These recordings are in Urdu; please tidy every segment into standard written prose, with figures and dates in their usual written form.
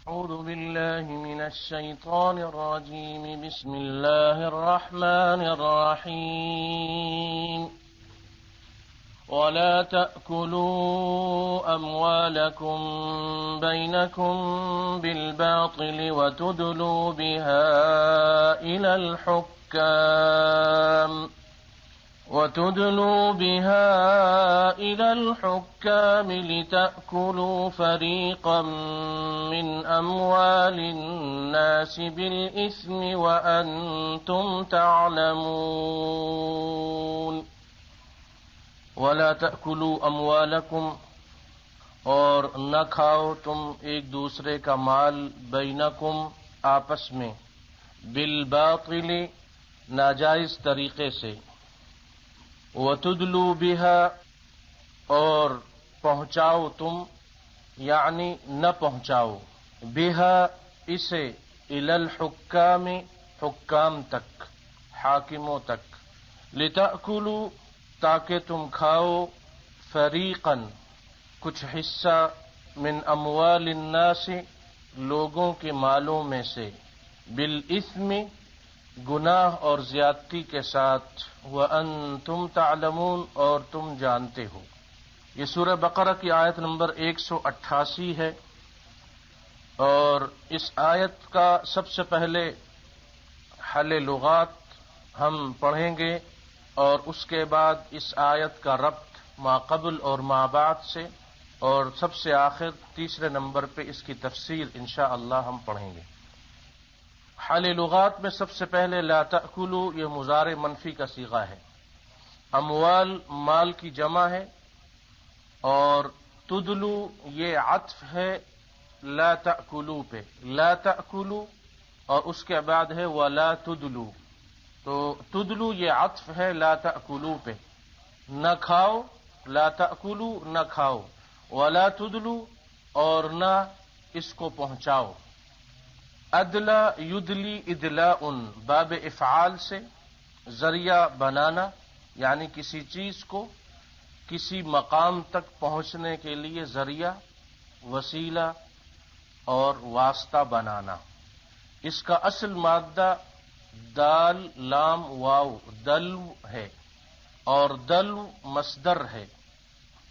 أعوذ بالله من الشيطان الرجيم. بسم الله الرحمن الرحيم. ولا تأكلوا أموالكم بينكم بالباطل وتدلوا بها إلى الحكام لتأكلوا فريقا من أموال الناس بالإثم وأنتم تعلمون. ولا تأكلوا أموالكم، اور نہ کھاؤ تم ایک دوسرے کا مال، بینکم آپس میں، بالباطل ناجائز طریقے سے، وتدلوا بها اور پہنچاؤ تم، یعنی نہ پہنچاؤ، بها اسے، الی الحکام حکام تک، حاکموں تک، لتأکلوا تاکہ تم کھاؤ، فریقا کچھ حصہ، من اموال الناس لوگوں کے مالوں میں سے، بالاسم گناہ اور زیادتی کے ساتھ، وَأَنْتُمْ تَعْلَمُونَ اور تم جانتے ہو۔ یہ سورہ بقرہ کی آیت نمبر 188 ہے، اور اس آیت کا سب سے پہلے حل لغات ہم پڑھیں گے، اور اس کے بعد اس آیت کا ربط ما قبل اور ما بعد سے، اور سب سے آخر تیسرے نمبر پہ اس کی تفسیر انشاءاللہ ہم پڑھیں گے۔ حل لغات میں سب سے پہلے لا تأکلوا، یہ مضارع منفی کا صیغہ ہے، اموال مال کی جمع ہے، اور تدلو یہ عطف ہے لا تأکلوا پہ، لا تأکلوا اور اس کے بعد ہے ولا تدلو، تو تدلو یہ عطف ہے لا تأکلوا پہ، نہ کھاؤ، لا تأکلوا نہ کھاؤ، ولا تدلو اور نہ اس کو پہنچاؤ۔ ادلا یدلی ادلاء باب افعال سے، ذریعہ بنانا، یعنی کسی چیز کو کسی مقام تک پہنچنے کے لیے ذریعہ، وسیلہ اور واسطہ بنانا۔ اس کا اصل مادہ دال لام واو دلو ہے، اور دلو مصدر ہے،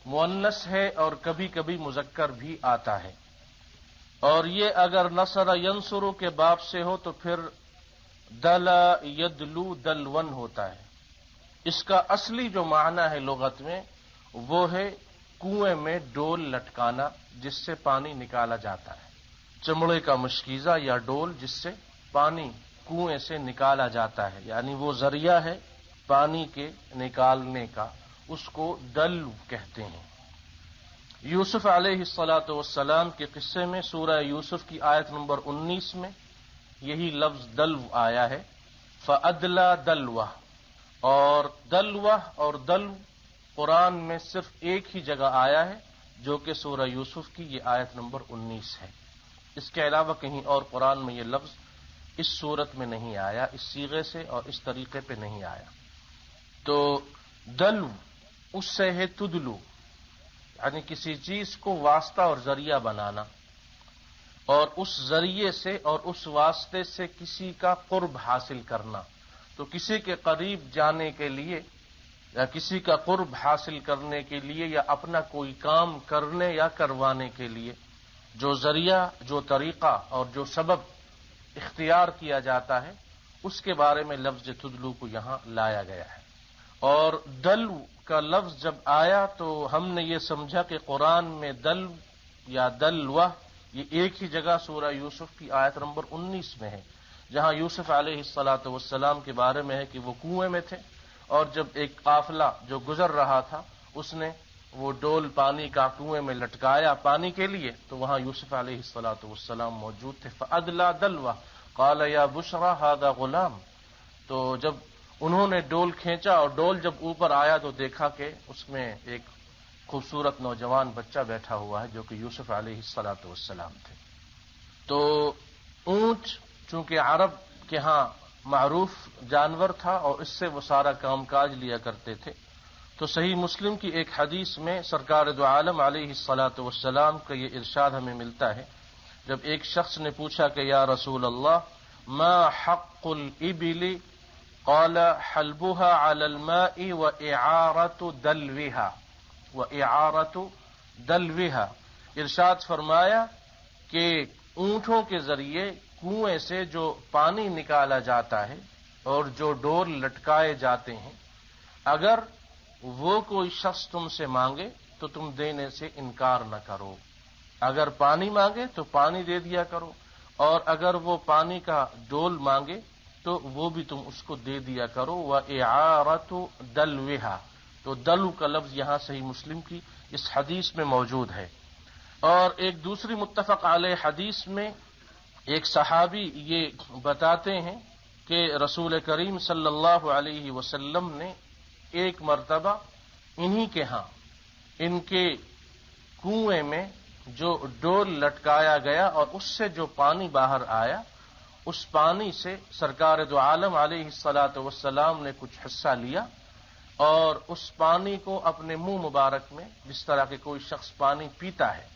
مؤنث ہے اور کبھی کبھی مذکر بھی آتا ہے، اور یہ اگر نصر ینصر کے باب سے ہو تو پھر دلا یدلو دلون ہوتا ہے۔ اس کا اصلی جو معنی ہے لغت میں وہ ہے کنویں میں ڈول لٹکانا جس سے پانی نکالا جاتا ہے، چمڑے کا مشکیزہ یا ڈول جس سے پانی کنویں سے نکالا جاتا ہے، یعنی وہ ذریعہ ہے پانی کے نکالنے کا، اس کو دلو کہتے ہیں۔ یوسف علیہ الصلاۃ کے قصے میں سورہ یوسف کی آیت نمبر 19 میں یہی لفظ دلو آیا ہے، فَأَدْلَى دَلْوَةً، اور دلوہ اور دلو قرآن میں صرف ایک ہی جگہ آیا ہے جو کہ سورہ یوسف کی یہ آیت نمبر 19 ہے۔ اس کے علاوہ کہیں اور قرآن میں یہ لفظ اس صورت میں نہیں آیا، اس صیغے سے اور اس طریقے پہ نہیں آیا۔ تو دلو اس سے ہے تدلو، یعنی کسی چیز کو واسطہ اور ذریعہ بنانا، اور اس ذریعے سے اور اس واسطے سے کسی کا قرب حاصل کرنا۔ تو کسی کے قریب جانے کے لیے یا کسی کا قرب حاصل کرنے کے لیے یا اپنا کوئی کام کرنے یا کروانے کے لیے جو ذریعہ، جو طریقہ اور جو سبب اختیار کیا جاتا ہے، اس کے بارے میں لفظ تدلو کو یہاں لایا گیا ہے۔ اور دلو کا لفظ جب آیا تو ہم نے یہ سمجھا کہ قرآن میں دلو یا دلوہ یہ ایک ہی جگہ سورہ یوسف کی آیت نمبر 19 میں ہے، جہاں یوسف علیہ الصلاۃ کے بارے میں ہے کہ وہ کنویں میں تھے، اور جب ایک قافلہ جو گزر رہا تھا اس نے وہ ڈول پانی کا کنویں میں لٹکایا پانی کے لیے، تو وہاں یوسف علیہ الصلاۃ موجود تھے۔ فَأَدْلَى دَلْوَةً قَالَ يَا بُشْرَى هَذَا غُلَامٌ، تو جب انہوں نے ڈول کھینچا اور ڈول جب اوپر آیا تو دیکھا کہ اس میں ایک خوبصورت نوجوان بچہ بیٹھا ہوا ہے جو کہ یوسف علیہ السلام تھے۔ تو اونٹ چونکہ عرب کے ہاں معروف جانور تھا اور اس سے وہ سارا کام کاج لیا کرتے تھے، تو صحیح مسلم کی ایک حدیث میں سرکار دو عالم علیہ الصلاۃ والسلام کا یہ ارشاد ہمیں ملتا ہے جب ایک شخص نے پوچھا کہ یا رسول اللہ ما حق الابل قال حلبها على الماء وإعارة دلوها، ارشاد فرمایا کہ اونٹوں کے ذریعے کنویں سے جو پانی نکالا جاتا ہے اور جو ڈول لٹکائے جاتے ہیں، اگر وہ کوئی شخص تم سے مانگے تو تم دینے سے انکار نہ کرو، اگر پانی مانگے تو پانی دے دیا کرو، اور اگر وہ پانی کا ڈول مانگے تو وہ بھی تم اس کو دے دیا کرو۔ وَإِعَارَةُ دَلْوِهَا، تو دلو کا لفظ یہاں صحیح مسلم کی اس حدیث میں موجود ہے۔ اور ایک دوسری متفق علیہ حدیث میں ایک صحابی یہ بتاتے ہیں کہ رسول کریم صلی اللہ علیہ وسلم نے ایک مرتبہ انہی کے ہاں ان کے کنویں میں جو ڈول لٹکایا گیا اور اس سے جو پانی باہر آیا، اس پانی سے سرکار دو عالم علیہ الصلاۃ والسلام نے کچھ حصہ لیا اور اس پانی کو اپنے منہ مبارک میں، جس طرح کہ کوئی شخص پانی پیتا ہے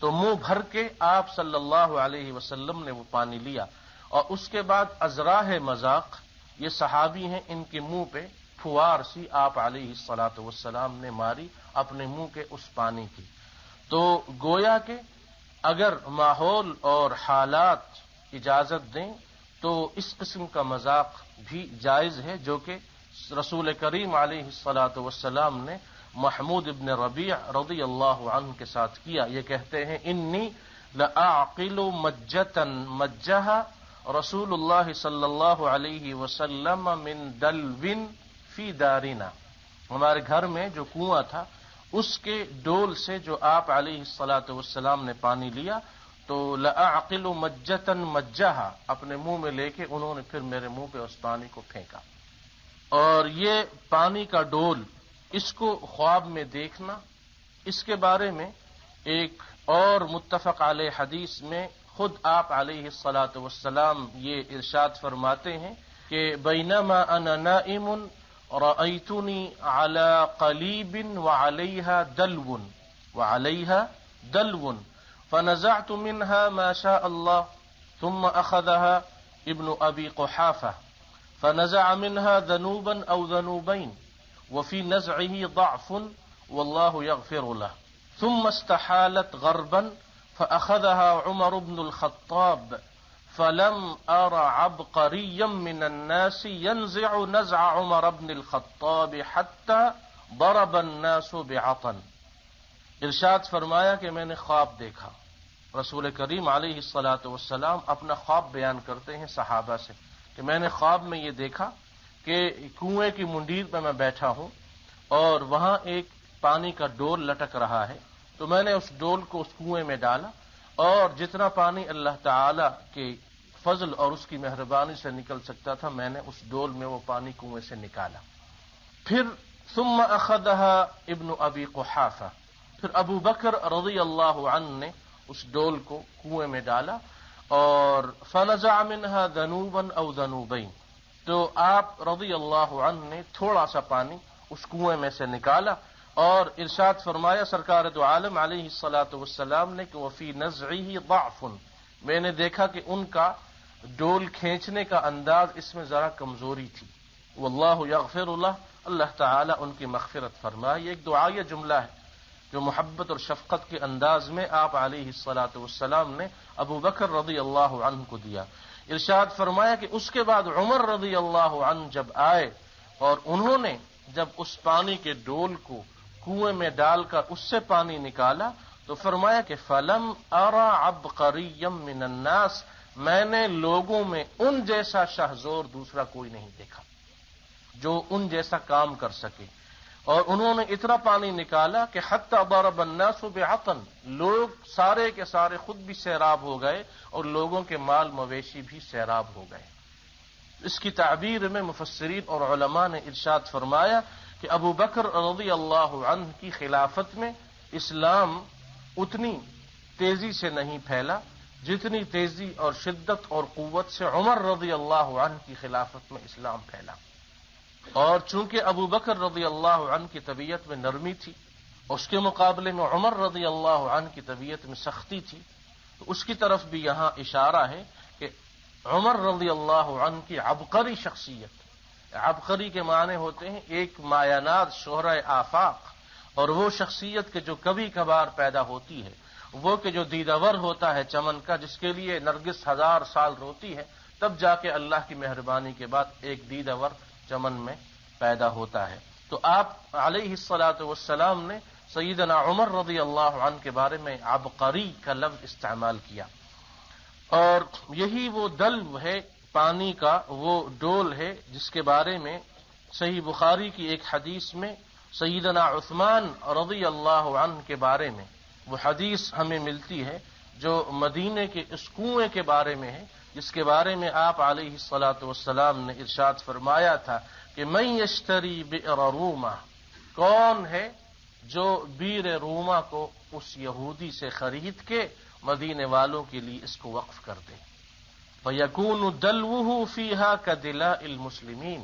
تو منہ بھر کے آپ صلی اللہ علیہ وسلم نے وہ پانی لیا، اور اس کے بعد ازراہ مذاق، یہ صحابی ہیں، ان کے منہ پہ پھوار سی آپ علیہ الصلاۃ والسلام نے ماری اپنے منہ کے اس پانی کی۔ تو گویا کہ اگر ماحول اور حالات اجازت دیں تو اس قسم کا مذاق بھی جائز ہے، جو کہ رسول کریم علیہ الصلاۃ والسلام نے محمود ابن ربیع رضی اللہ عنہ کے ساتھ کیا۔ یہ کہتے ہیں انی لأعقل مجة مجها رسول اللہ صلی اللہ علیہ وسلم من دلو فی دارنا، ہمارے گھر میں جو کنواں تھا اس کے ڈول سے جو آپ علیہ الصلاۃ والسلام نے پانی لیا، تو لأعقل مجة مجها اپنے منہ میں لے کے انہوں نے پھر میرے منہ پہ اس پانی کو پھینکا۔ اور یہ پانی کا ڈول، اس کو خواب میں دیکھنا، اس کے بارے میں ایک اور متفق علیہ حدیث میں خود آپ علیہ الصلاۃ والسلام یہ ارشاد فرماتے ہیں کہ بینما انا نائم رأیتنی علی قلیب وعلیہا دلو فنزعت منها ما شاء اللہ ثم اخذها ابن ابی قحافہ فنزع منها ذنوبا او ذنوبین وفي نزعه ضعف والله يغفر له ثم استحالت غربا فأخذها عمر بن الخطاب فلم أر عبقريا من الناس ينزع نزع عمر بن الخطاب حتى ضرب الناس بعطن۔ ارشاد فرمایا کہ میں نے خواب دیکھا، رسول کریم علیہ الصلاۃ والسلام اپنا خواب بیان کرتے ہیں صحابہ سے کہ میں نے خواب میں یہ دیکھا کہ کنویں کی منڈیر پہ میں بیٹھا ہوں اور وہاں ایک پانی کا ڈول لٹک رہا ہے، تو میں نے اس ڈول کو اس کنویں میں ڈالا اور جتنا پانی اللہ تعالی کے فضل اور اس کی مہربانی سے نکل سکتا تھا میں نے اس ڈول میں وہ پانی کنویں سے نکالا۔ پھر ثم اخذها ابن ابی قحافہ، پھر ابو بکر رضی اللہ عنہ نے اس ڈول کو کنویں میں ڈالا اور فنزع منها ذنوبا او ذنوبین، تو آپ رضی اللہ عنہ نے تھوڑا سا پانی اس کنویں میں سے نکالا اور ارشاد فرمایا سرکار دو عالم علیہ الصلاۃ والسلام نے کہ وفی نزعه ضعف، میں نے دیکھا کہ ان کا ڈول کھینچنے کا انداز اس میں ذرا کمزوری تھی۔ واللہ یغفر له، اللہ تعالی ان کی مغفرت فرمائے۔ یہ ایک دعائیہ جملہ ہے جو محبت اور شفقت کے انداز میں آپ علیہ الصلاۃ والسلام نے ابو بکر رضی اللہ عنہ کو دیا۔ ارشاد فرمایا کہ اس کے بعد عمر رضی اللہ عنہ جب آئے اور انہوں نے جب اس پانی کے ڈول کو کنویں میں ڈال کر اس سے پانی نکالا تو فرمایا کہ فلم ارى عبقريا من الناس، میں نے لوگوں میں ان جیسا شہزور دوسرا کوئی نہیں دیکھا جو ان جیسا کام کر سکے، اور انہوں نے اتنا پانی نکالا کہ حتی ضرب الناس بعطن، لوگ سارے کے سارے خود بھی سیراب ہو گئے اور لوگوں کے مال مویشی بھی سیراب ہو گئے۔ اس کی تعبیر میں مفسرین اور علماء نے ارشاد فرمایا کہ ابو بکر رضی اللہ عنہ کی خلافت میں اسلام اتنی تیزی سے نہیں پھیلا جتنی تیزی اور شدت اور قوت سے عمر رضی اللہ عنہ کی خلافت میں اسلام پھیلا، اور چونکہ ابو بکر رضی اللہ عنہ کی طبیعت میں نرمی تھی، اس کے مقابلے میں عمر رضی اللہ عنہ کی طبیعت میں سختی تھی، تو اس کی طرف بھی یہاں اشارہ ہے کہ عمر رضی اللہ عنہ کی عبقری شخصیت، عبقری کے معنی ہوتے ہیں ایک مایانات شہرہ آفاق، اور وہ شخصیت کے جو کبھی کبھار پیدا ہوتی ہے، وہ کہ جو دیدور ہوتا ہے چمن کا، جس کے لیے نرگس 1000 سال روتی ہے، تب جا کے اللہ کی مہربانی کے بعد ایک دیدور چمن میں پیدا ہوتا ہے۔ تو آپ علیہ الصلاۃ والسلام نے سیدنا عمر رضی اللہ عنہ کے بارے میں عبقری کا لفظ استعمال کیا، اور یہی وہ دلو ہے پانی کا، وہ ڈول ہے جس کے بارے میں صحیح بخاری کی ایک حدیث میں سیدنا عثمان رضی اللہ عنہ کے بارے میں وہ حدیث ہمیں ملتی ہے جو مدینے کے اس کنویں کے بارے میں ہے، جس کے بارے میں آپ علیہ الصلاۃ والسلام نے ارشاد فرمایا تھا کہ من یشتری بئر روما، کون ہے جو بیر روما کو اس یہودی سے خرید کے مدینے والوں کے لیے اس کو وقف کر دے، فیکون دلوہ فیہا کدلاء المسلمین،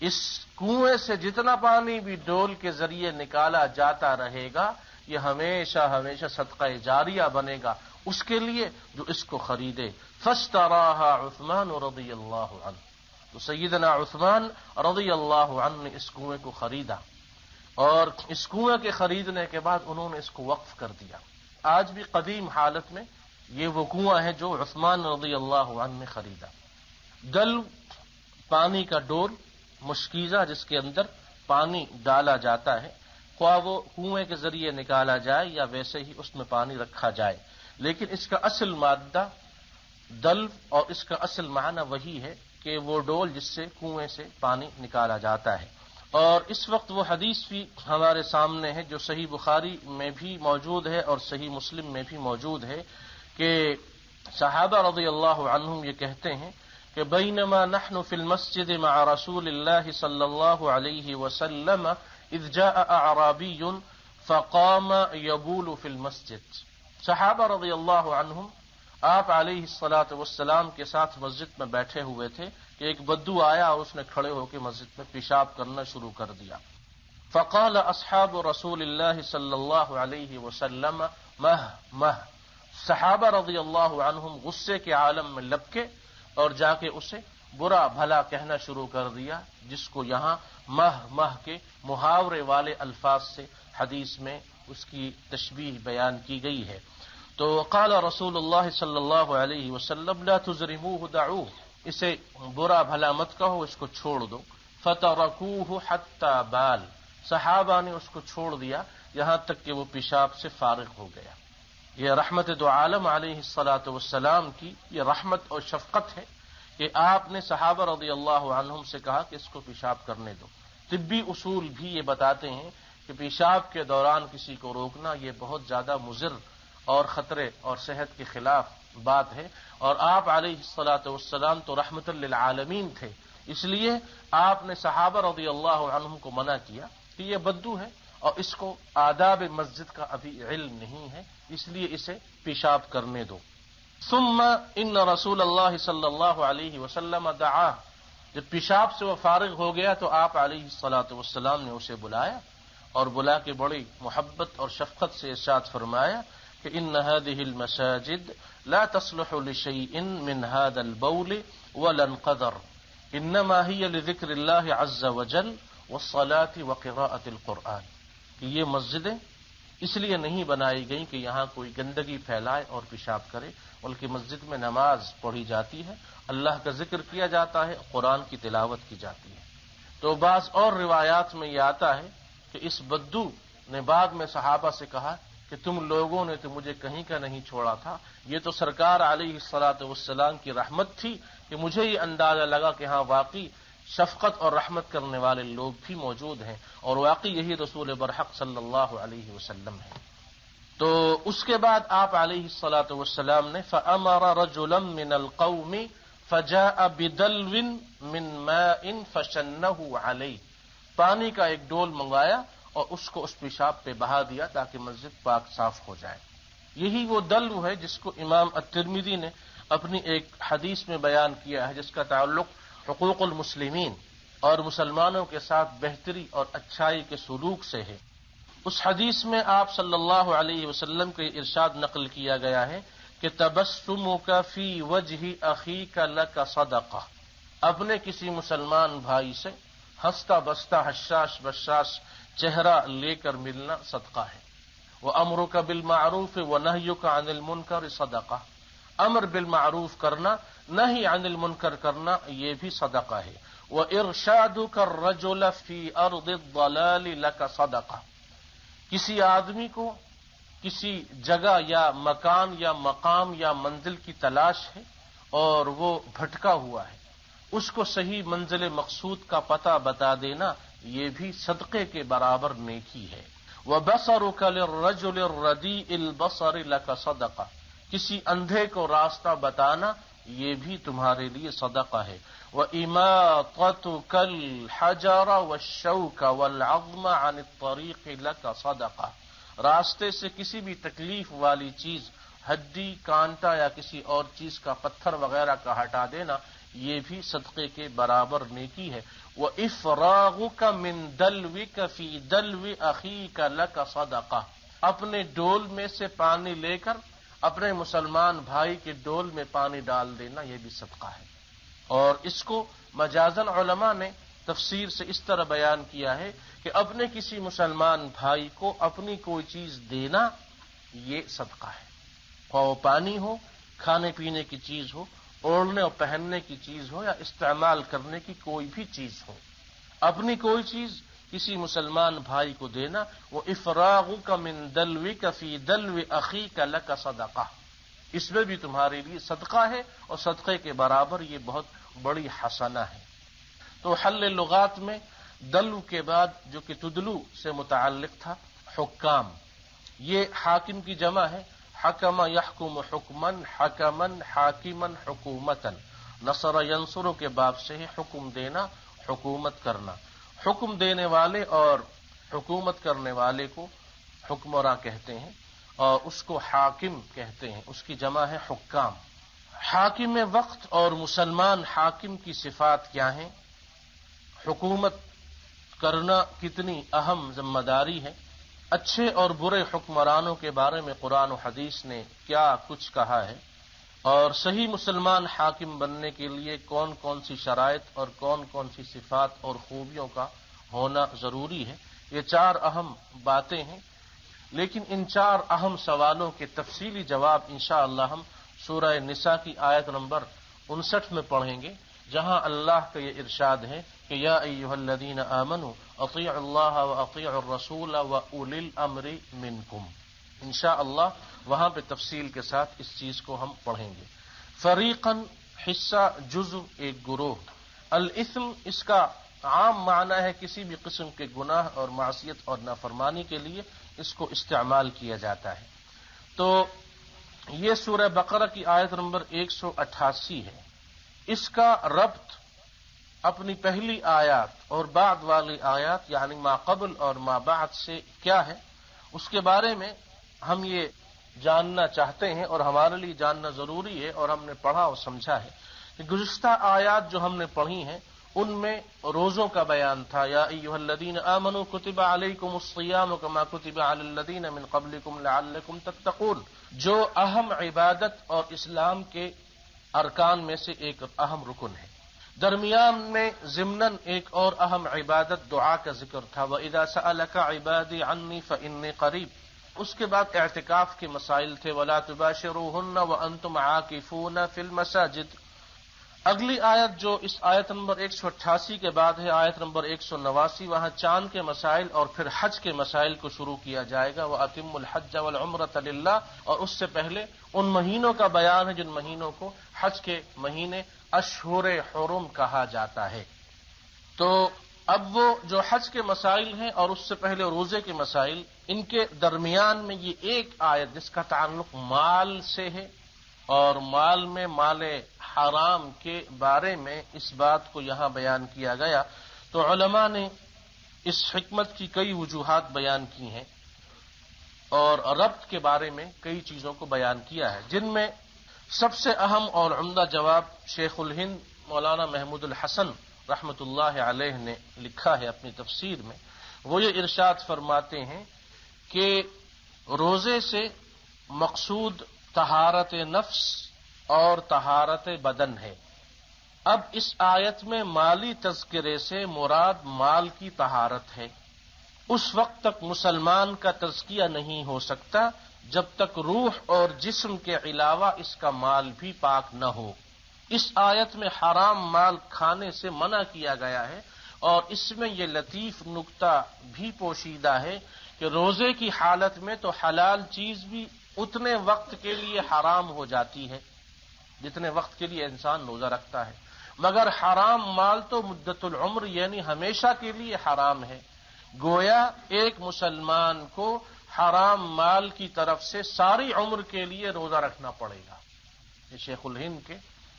اس کنویں سے جتنا پانی بھی ڈول کے ذریعے نکالا جاتا رہے گا یہ ہمیشہ ہمیشہ صدقہ جاریہ بنے گا اس کے لیے جو اس کو خریدے۔ فاشتراھا عثمان رضی اللہ عنہ، تو سیدنا عثمان رضی اللہ عنہ نے اس کنویں کو خریدا، اور اس کنویں کے خریدنے کے بعد انہوں نے اس کو وقف کر دیا۔ آج بھی قدیم حالت میں یہ وہ کنواں ہے جو عثمان رضی اللہ عنہ نے خریدا۔ دلو پانی کا ڈول، مشکیزہ جس کے اندر پانی ڈالا جاتا ہے، خواہ وہ کنویں کے ذریعے نکالا جائے یا ویسے ہی اس میں پانی رکھا جائے، لیکن اس کا اصل مادہ دلو اور اس کا اصل معنی وہی ہے کہ وہ ڈول جس سے کنویں سے پانی نکالا جاتا ہے۔ اور اس وقت وہ حدیث بھی ہمارے سامنے ہے جو صحیح بخاری میں بھی موجود ہے اور صحیح مسلم میں بھی موجود ہے کہ صحابہ رضی اللہ عنہم یہ کہتے ہیں کہ بینما نحن فی المسجد مع رسول اللہ صلی اللہ علیہ وسلم اذ جاء اعرابی فقام یبول فی المسجد، صحابہ رضی اللہ عنہم آپ علیہ الصلاۃ والسلام کے ساتھ مسجد میں بیٹھے ہوئے تھے کہ ایک بدو آیا اور اس نے کھڑے ہو کے مسجد میں پیشاب کرنا شروع کر دیا۔ فقال اصحاب رسول اللہ صلی اللہ علیہ وسلم مہ مہ، صحابہ رضی اللہ عنہم غصے کے عالم میں لپکے اور جا کے اسے برا بھلا کہنا شروع کر دیا، جس کو یہاں مہ مہ کے محاورے والے الفاظ سے حدیث میں اس کی تشبیہ بیان کی گئی ہے۔ تو قال رسول اللہ صلی اللہ علیہ وسلم لا تزرموه دعوه، اسے برا بھلا مت کہو، اس کو چھوڑ دو۔ فترکوه حتی بال، صحابہ نے اس کو چھوڑ دیا یہاں تک کہ وہ پیشاب سے فارغ ہو گیا۔ یہ رحمت دو عالم علیہ الصلاۃ والسلام کی یہ رحمت اور شفقت ہے کہ آپ نے صحابہ رضی اللہ عنہم سے کہا کہ اس کو پیشاب کرنے دو۔ طبی اصول بھی یہ بتاتے ہیں کہ پیشاب کے دوران کسی کو روکنا یہ بہت زیادہ مضر اور خطرے اور صحت کے خلاف بات ہے، اور آپ علیہ الصلاۃ والسلام تو رحمت للعالمین تھے، اس لیے آپ نے صحابہ رضی اللہ عنہم کو منع کیا کہ یہ بدو ہے اور اس کو آداب مسجد کا ابھی علم نہیں ہے، اس لیے اسے پیشاب کرنے دو۔ ثم ان رسول اللہ صلی اللہ علیہ وسلم دعا، جب پیشاب سے وہ فارغ ہو گیا تو آپ علیہ الصلاۃ والسلام نے اسے بلایا اور بلا کے بڑی محبت اور شفقت سے ارشاد فرمایا کہ ان هذه المساجد لا تصلح لشيء من هذا البول ولا القدر انما هي لذكر الله عز وجل والصلاة وقراءة القرآن، کہ یہ مسجدیں اس لیے نہیں بنائی گئیں کہ یہاں کوئی گندگی پھیلائے اور پیشاب کرے، بلکہ مسجد میں نماز پڑھی جاتی ہے، اللہ کا ذکر کیا جاتا ہے، قرآن کی تلاوت کی جاتی ہے۔ تو بعض اور روایات میں یہ آتا ہے کہ اس بدو نے بعد میں صحابہ سے کہا کہ تم لوگوں نے تو مجھے کہیں کا نہیں چھوڑا تھا، یہ تو سرکار علیہ الصلاۃ والسلام کی رحمت تھی کہ مجھے یہ اندازہ لگا کہ ہاں واقعی شفقت اور رحمت کرنے والے لوگ بھی موجود ہیں، اور واقعی یہی رسول برحق صلی اللہ علیہ وسلم ہے۔ تو اس کے بعد آپ علیہ الصلاۃ والسلام نے فأمر رجلا من القوم فجاء بدلو من ماء فشنه علیہ، پانی کا ایک ڈول منگایا اور اس کو اس پیشاب پہ بہا دیا تاکہ مسجد پاک صاف ہو جائے۔ یہی وہ دلو ہے جس کو امام الترمذی نے اپنی ایک حدیث میں بیان کیا ہے، جس کا تعلق حقوق المسلمین اور مسلمانوں کے ساتھ بہتری اور اچھائی کے سلوک سے ہے۔ اس حدیث میں آپ صلی اللہ علیہ وسلم کے ارشاد نقل کیا گیا ہے کہ تبسمک فی وجہ اخیک لک صدقہ، اپنے کسی مسلمان بھائی سے ہنستا بستا حشاش بشاش چہرہ لے کر ملنا صدقہ ہے۔ وَأَمْرُكَ بِالْمَعْرُوفِ وَنَهْيُكَ عَنِ الْمُنْكَرِ صدقہ، امر بالمعروف کرنا، نہی عن المنکر کرنا، یہ بھی صدقہ ہے۔ وَإِرْشَادُكَ الرَّجُلَ فِي أَرْضِ الضَّلَالِ لَكَ صدقہ، کسی آدمی کو کسی جگہ یا مکان یا مقام یا منزل کی تلاش ہے اور وہ بھٹکا ہوا ہے، اس کو صحیح منزل مقصود کا پتہ بتا دینا، یہ بھی صدقے کے برابر نیکی ہے۔ وَبَصَرُكَ لِلرَّجُلِ الرَّدِيءِ الْبَصَرِ لَكَ صدقہ، کسی اندھے کو راستہ بتانا، یہ بھی تمہارے لیے صدقہ ہے۔ وَإِمَاطَتُكَ الْحَجَرَ وَالشَّوْكَ وَالْعَظْمَ عَنِ الطَّرِيقِ لَكَ صدقہ، راستے سے کسی بھی تکلیف والی چیز، ہڈی کانٹا یا کسی اور چیز کا پتھر وغیرہ کا ہٹا دینا، یہ بھی صدقے کے برابر نیکی ہے۔ وَإِفْرَاغُكَ مِنْ دَلْوِكَ فِي دَلْوِ أَخِيكَ لَكَ صدقہ، اپنے ڈول میں سے پانی لے کر اپنے مسلمان بھائی کے ڈول میں پانی ڈال دینا، یہ بھی صدقہ ہے۔ اور اس کو مجازن علماء نے تفسیر سے اس طرح بیان کیا ہے کہ اپنے کسی مسلمان بھائی کو اپنی کوئی چیز دینا، یہ صدقہ ہے، خواہ وہ پانی ہو، کھانے پینے کی چیز ہو، اوڑھنے اور پہننے کی چیز ہو، یا استعمال کرنے کی کوئی بھی چیز ہو، اپنی کوئی چیز کسی مسلمان بھائی کو دینا۔ وہ افراغک من دلوک فی دلو اخیک لک صدقہ، اس میں بھی تمہارے لیے صدقہ ہے، اور صدقے کے برابر یہ بہت بڑی حسنہ ہے۔ تو حل لغات میں دلو کے بعد جو کہ تدلو سے متعلق تھا حکام، یہ حاکم کی جمع ہے، حکم یحکم حکمن، حکمن حاکمن حکومتن، نصر ینصر کے باب سے ہے حکم دینا، حکومت کرنا۔ حکم دینے والے اور حکومت کرنے والے کو حکمراں کہتے ہیں، اور اس کو حاکم کہتے ہیں، اس کی جمع ہے حکام۔ حاکم وقت اور مسلمان حاکم کی صفات کیا ہیں؟ حکومت کرنا کتنی اہم ذمہ داری ہے، اچھے اور برے حکمرانوں کے بارے میں قرآن و حدیث نے کیا کچھ کہا ہے، اور صحیح مسلمان حاکم بننے کے لیے کون کون سی شرائط اور کون کون سی صفات اور خوبیوں کا ہونا ضروری ہے، یہ چار اہم باتیں ہیں۔ لیکن ان چار اہم سوالوں کے تفصیلی جواب انشاءاللہ ہم سورہ نساء کی آیت نمبر 59 میں پڑھیں گے، جہاں اللہ کا یہ ارشاد ہے کہ یا ایھا الذین آمنوا اطیعوا اللہ واطیعوا الرسول واولی الامر منکم۔ انشاءاللہ وہاں پہ تفصیل کے ساتھ اس چیز کو ہم پڑھیں گے۔ فریقاً، حصہ، جزء، ایک گروہ۔ الاثم اس کا عام معنی ہے کسی بھی قسم کے گناہ اور معصیت اور نافرمانی کے لیے اس کو استعمال کیا جاتا ہے۔ تو یہ سورہ بقرہ کی آیت نمبر 188 ہے، اس کا ربط اپنی پہلی آیات اور بعد والی آیات یعنی ما قبل اور ما بعد سے کیا ہے، اس کے بارے میں ہم یہ جاننا چاہتے ہیں، اور ہمارے لیے جاننا ضروری ہے، اور ہم نے پڑھا اور سمجھا ہے کہ گزشتہ آیات جو ہم نے پڑھی ہیں ان میں روزوں کا بیان تھا، یا ایھا الذین آمنوا کتب علیکم الصیام کما کتب علی الذین من قبلکم لعلکم تتقون، جو اہم عبادت اور اسلام کے ارکان میں سے ایک اہم رکن ہے۔ درمیان میں ضمناً ایک اور اہم عبادت دعا کا ذکر تھا، وَإِذَا سَأَلَكَ عِبَادِي عَنِّي فَإِنِّي قَرِيبٌ۔ اس کے بعد اعتکاف کے مسائل تھے، وَلَا تُبَاشِرُوهُنَّ وَأَنْتُمْ عَاكِفُونَ فِي الْمَسَاجِدِ۔ اگلی آیت جو اس آیت نمبر 188 کے بعد ہے، آیت نمبر 189، وہاں چاند کے مسائل اور پھر حج کے مسائل کو شروع کیا جائے گا، وَأَتِمُّوا الْحَجَّ وَالْعُمْرَةَ لِلَّهِ، اور اس سے پہلے ان مہینوں کا بیان ہے جن مہینوں کو حج کے مہینے اشہر حرم کہا جاتا ہے۔ تو اب وہ جو حج کے مسائل ہیں اور اس سے پہلے روزے کے مسائل، ان کے درمیان میں یہ ایک آیت جس کا تعلق مال سے ہے، اور مال میں مال حرام کے بارے میں اس بات کو یہاں بیان کیا گیا۔ تو علماء نے اس حکمت کی کئی وجوہات بیان کی ہیں، اور ربط کے بارے میں کئی چیزوں کو بیان کیا ہے، جن میں سب سے اہم اور عمدہ جواب شیخ الہند مولانا محمود الحسن رحمۃ اللہ علیہ نے لکھا ہے اپنی تفسیر میں۔ وہ یہ ارشاد فرماتے ہیں کہ روزے سے مقصود طہارت نفس اور طہارت بدن ہے۔ اب اس آیت میں مالی تذکرے سے مراد مال کی طہارت ہے۔ اس وقت تک مسلمان کا تزکیہ نہیں ہو سکتا جب تک روح اور جسم کے علاوہ اس کا مال بھی پاک نہ ہو۔ اس آیت میں حرام مال کھانے سے منع کیا گیا ہے، اور اس میں یہ لطیف نکتہ بھی پوشیدہ ہے کہ روزے کی حالت میں تو حلال چیز بھی اتنے وقت کے لیے حرام ہو جاتی ہے جتنے وقت کے لیے انسان روزہ رکھتا ہے، مگر حرام مال تو مدت العمر یعنی ہمیشہ کے لیے حرام ہے۔ گویا ایک مسلمان کو حرام مال کی طرف سے ساری عمر کے لیے روزہ رکھنا پڑے گا۔ یہ شیخ الہند کے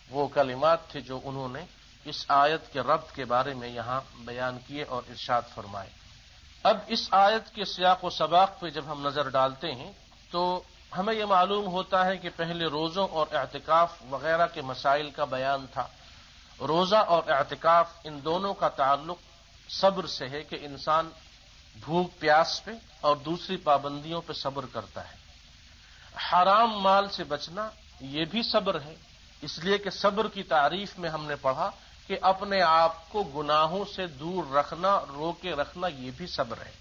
وہ کلمات تھے جو انہوں نے اس آیت کے ربط کے بارے میں یہاں بیان کیے اور ارشاد فرمائے۔ اب اس آیت کے سیاق و سباق پہ جب ہم نظر ڈالتے ہیں تو ہمیں یہ معلوم ہوتا ہے کہ پہلے روزوں اور اعتکاف وغیرہ کے مسائل کا بیان تھا۔ روزہ اور اعتکاف ان دونوں کا تعلق صبر سے ہے کہ انسان بھوک پیاس پہ اور دوسری پابندیوں پہ صبر کرتا ہے۔ حرام مال سے بچنا یہ بھی صبر ہے، اس لیے کہ صبر کی تعریف میں ہم نے پڑھا کہ اپنے آپ کو گناہوں سے دور رکھنا، روکے رکھنا، یہ بھی صبر ہے۔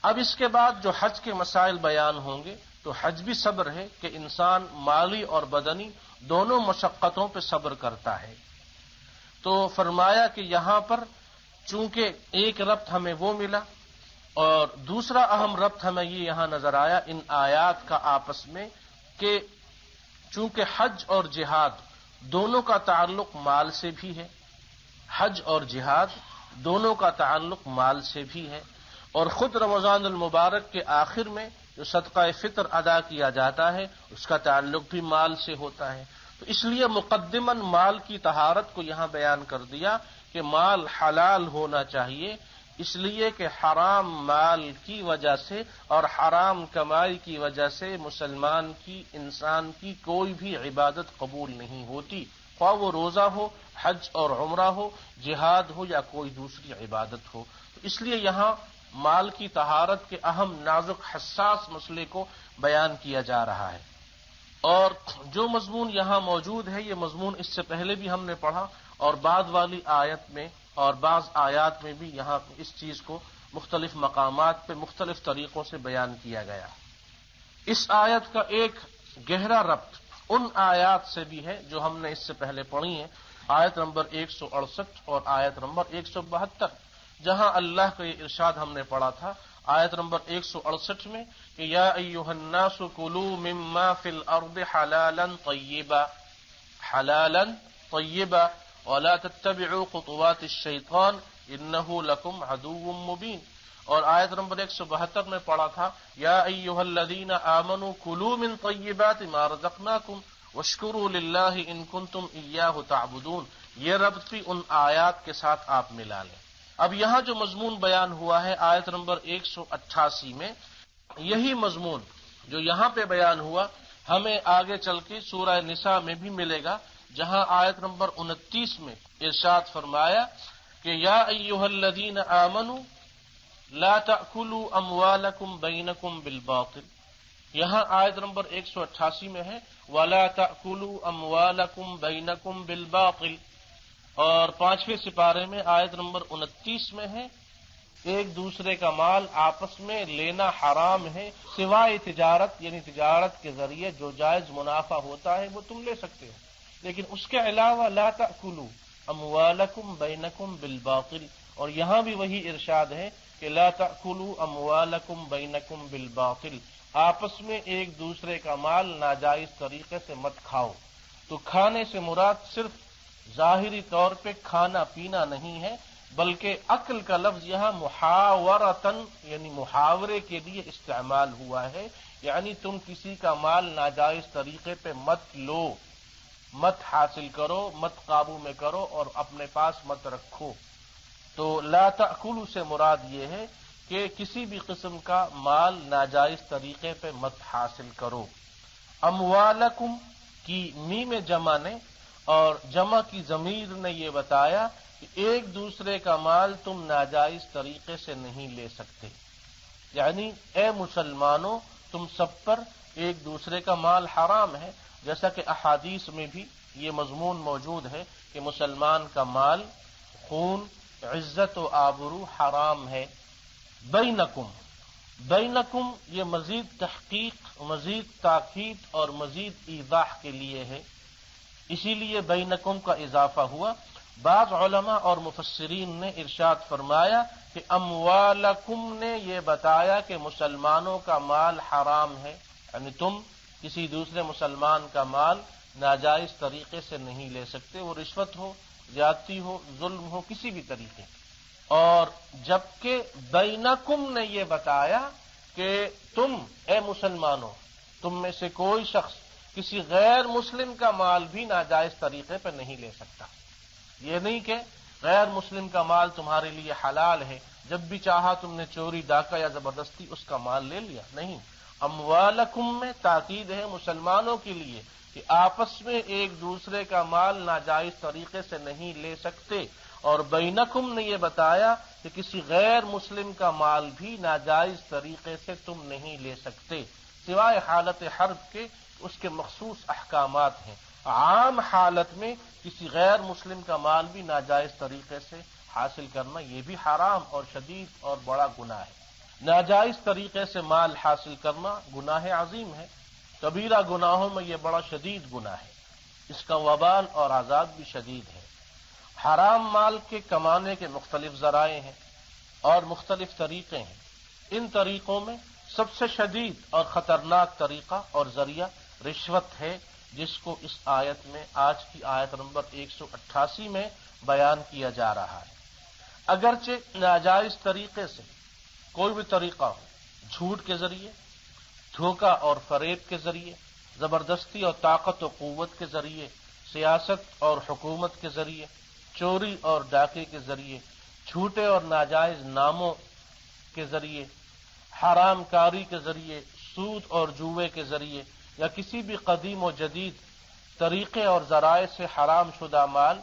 اب اس کے بعد جو حج کے مسائل بیان ہوں گے تو حج بھی صبر ہے کہ انسان مالی اور بدنی دونوں مشقتوں پہ صبر کرتا ہے۔ تو فرمایا کہ یہاں پر چونکہ ایک ربط ہمیں وہ ملا اور دوسرا اہم ربط ہمیں یہ یہاں نظر آیا ان آیات کا آپس میں کہ چونکہ حج اور جہاد دونوں کا تعلق مال سے بھی ہے، حج اور جہاد دونوں کا تعلق مال سے بھی ہے، اور خود رمضان المبارک کے آخر میں جو صدقہ فطر ادا کیا جاتا ہے اس کا تعلق بھی مال سے ہوتا ہے۔ تو اس لیے مقدماً مال کی طہارت کو یہاں بیان کر دیا کہ مال حلال ہونا چاہیے، اس لیے کہ حرام مال کی وجہ سے اور حرام کمائی کی وجہ سے مسلمان کی، انسان کی کوئی بھی عبادت قبول نہیں ہوتی، خواہ وہ روزہ ہو، حج اور عمرہ ہو، جہاد ہو یا کوئی دوسری عبادت ہو۔ تو اس لیے یہاں مال کی طہارت کے اہم نازک حساس مسئلے کو بیان کیا جا رہا ہے، اور جو مضمون یہاں موجود ہے یہ مضمون اس سے پہلے بھی ہم نے پڑھا اور بعد والی آیت میں اور بعض آیات میں بھی یہاں اس چیز کو مختلف مقامات پہ مختلف طریقوں سے بیان کیا گیا۔ اس آیت کا ایک گہرا ربط ان آیات سے بھی ہے جو ہم نے اس سے پہلے پڑھی ہیں، آیت نمبر 168 اور آیت نمبر 172، جہاں اللہ کا یہ ارشاد ہم نے پڑھا تھا آیت نمبر 168 میں کہ یا ایھا الناس کلوا مما فی الارض حلالا طیبا ولا تتبعوا خطوات الشیطان انہ لکم عدو مبین، اور آیت نمبر 172 میں پڑھا تھا یا ایھا الذین آمنوا کلوا من طیبات ما رزقناکم واشکروا للہ ان کنتم ایاہ تعبدون۔ یہ ربط بھی ان آیات کے ساتھ آپ ملا لیں۔ اب یہاں جو مضمون بیان ہوا ہے آیت نمبر 188 میں، یہی مضمون جو یہاں پہ بیان ہوا ہمیں آگے چل کے سورہ نساء میں بھی ملے گا، جہاں آیت نمبر 29 میں ارشاد فرمایا کہ یا ایھا الذین آمنوا لا تأکلوا اموالکم بینکم بالباطل۔ یہاں آیت نمبر 188 میں ہے ولا تأکلوا اموالکم بینکم بالباطل، اور 5ویں سپارے میں آیت نمبر 29 میں ہے ایک دوسرے کا مال آپس میں لینا حرام ہے سوائے تجارت، یعنی تجارت کے ذریعے جو جائز منافع ہوتا ہے وہ تم لے سکتے ہو، لیکن اس کے علاوہ لا تأکلوا اموالکم بینکم بالباطل، اور یہاں بھی وہی ارشاد ہے کہ لا تأکلوا اموالکم بینکم بالباطل، آپس میں ایک دوسرے کا مال ناجائز طریقے سے مت کھاؤ۔ تو کھانے سے مراد صرف ظاہری طور پہ کھانا پینا نہیں ہے، بلکہ اکل کا لفظ یہاں محاورتن یعنی محاورے کے لیے استعمال ہوا ہے، یعنی تم کسی کا مال ناجائز طریقے پہ مت لو، مت حاصل کرو، مت قابو میں کرو اور اپنے پاس مت رکھو۔ تو لا تأکلوا سے مراد یہ ہے کہ کسی بھی قسم کا مال ناجائز طریقے پہ مت حاصل کرو۔ اموالکم کی میم جمع نے اور جمع کی ضمیر نے یہ بتایا کہ ایک دوسرے کا مال تم ناجائز طریقے سے نہیں لے سکتے، یعنی اے مسلمانوں تم سب پر ایک دوسرے کا مال حرام ہے، جیسا کہ احادیث میں بھی یہ مضمون موجود ہے کہ مسلمان کا مال، خون، عزت و آبرو حرام ہے۔ بینکم، بینکم یہ مزید تحقیق، مزید تاکید اور مزید ایضاح کے لیے ہے، اسی لیے بینکم کا اضافہ ہوا۔ بعض علماء اور مفسرین نے ارشاد فرمایا کہ اموالکم نے یہ بتایا کہ مسلمانوں کا مال حرام ہے، یعنی تم کسی دوسرے مسلمان کا مال ناجائز طریقے سے نہیں لے سکتے، وہ رشوت ہو، زیادتی ہو، ظلم ہو، کسی بھی طریقے۔ اور جبکہ بینکم نے یہ بتایا کہ تم اے مسلمانوں، تم میں سے کوئی شخص کسی غیر مسلم کا مال بھی ناجائز طریقے پہ نہیں لے سکتا۔ یہ نہیں کہ غیر مسلم کا مال تمہارے لیے حلال ہے، جب بھی چاہا تم نے چوری، ڈاکہ یا زبردستی اس کا مال لے لیا، نہیں۔ اموالکم میں تاکید ہے مسلمانوں کے لیے کہ آپس میں ایک دوسرے کا مال ناجائز طریقے سے نہیں لے سکتے، اور بینکم نے یہ بتایا کہ کسی غیر مسلم کا مال بھی ناجائز طریقے سے تم نہیں لے سکتے، سوائے حالت حرب کے، اس کے مخصوص احکامات ہیں۔ عام حالت میں کسی غیر مسلم کا مال بھی ناجائز طریقے سے حاصل کرنا یہ بھی حرام اور شدید اور بڑا گناہ ہے۔ ناجائز طریقے سے مال حاصل کرنا گناہ عظیم ہے، کبیرہ گناہوں میں یہ بڑا شدید گناہ ہے، اس کا وبال اور عذاب بھی شدید ہے۔ حرام مال کے کمانے کے مختلف ذرائع ہیں اور مختلف طریقے ہیں۔ ان طریقوں میں سب سے شدید اور خطرناک طریقہ اور ذریعہ رشوت ہے، جس کو اس آیت میں، آج کی آیت نمبر 188 میں بیان کیا جا رہا ہے۔ اگرچہ ناجائز طریقے سے کوئی بھی طریقہ ہو، جھوٹ کے ذریعے، دھوکہ اور فریب کے ذریعے، زبردستی اور طاقت و قوت کے ذریعے، سیاست اور حکومت کے ذریعے، چوری اور ڈاکے کے ذریعے، جھوٹے اور ناجائز ناموں کے ذریعے، حرام کاری کے ذریعے، سود اور جوئے کے ذریعے، یا کسی بھی قدیم و جدید طریقے اور ذرائع سے حرام شدہ مال،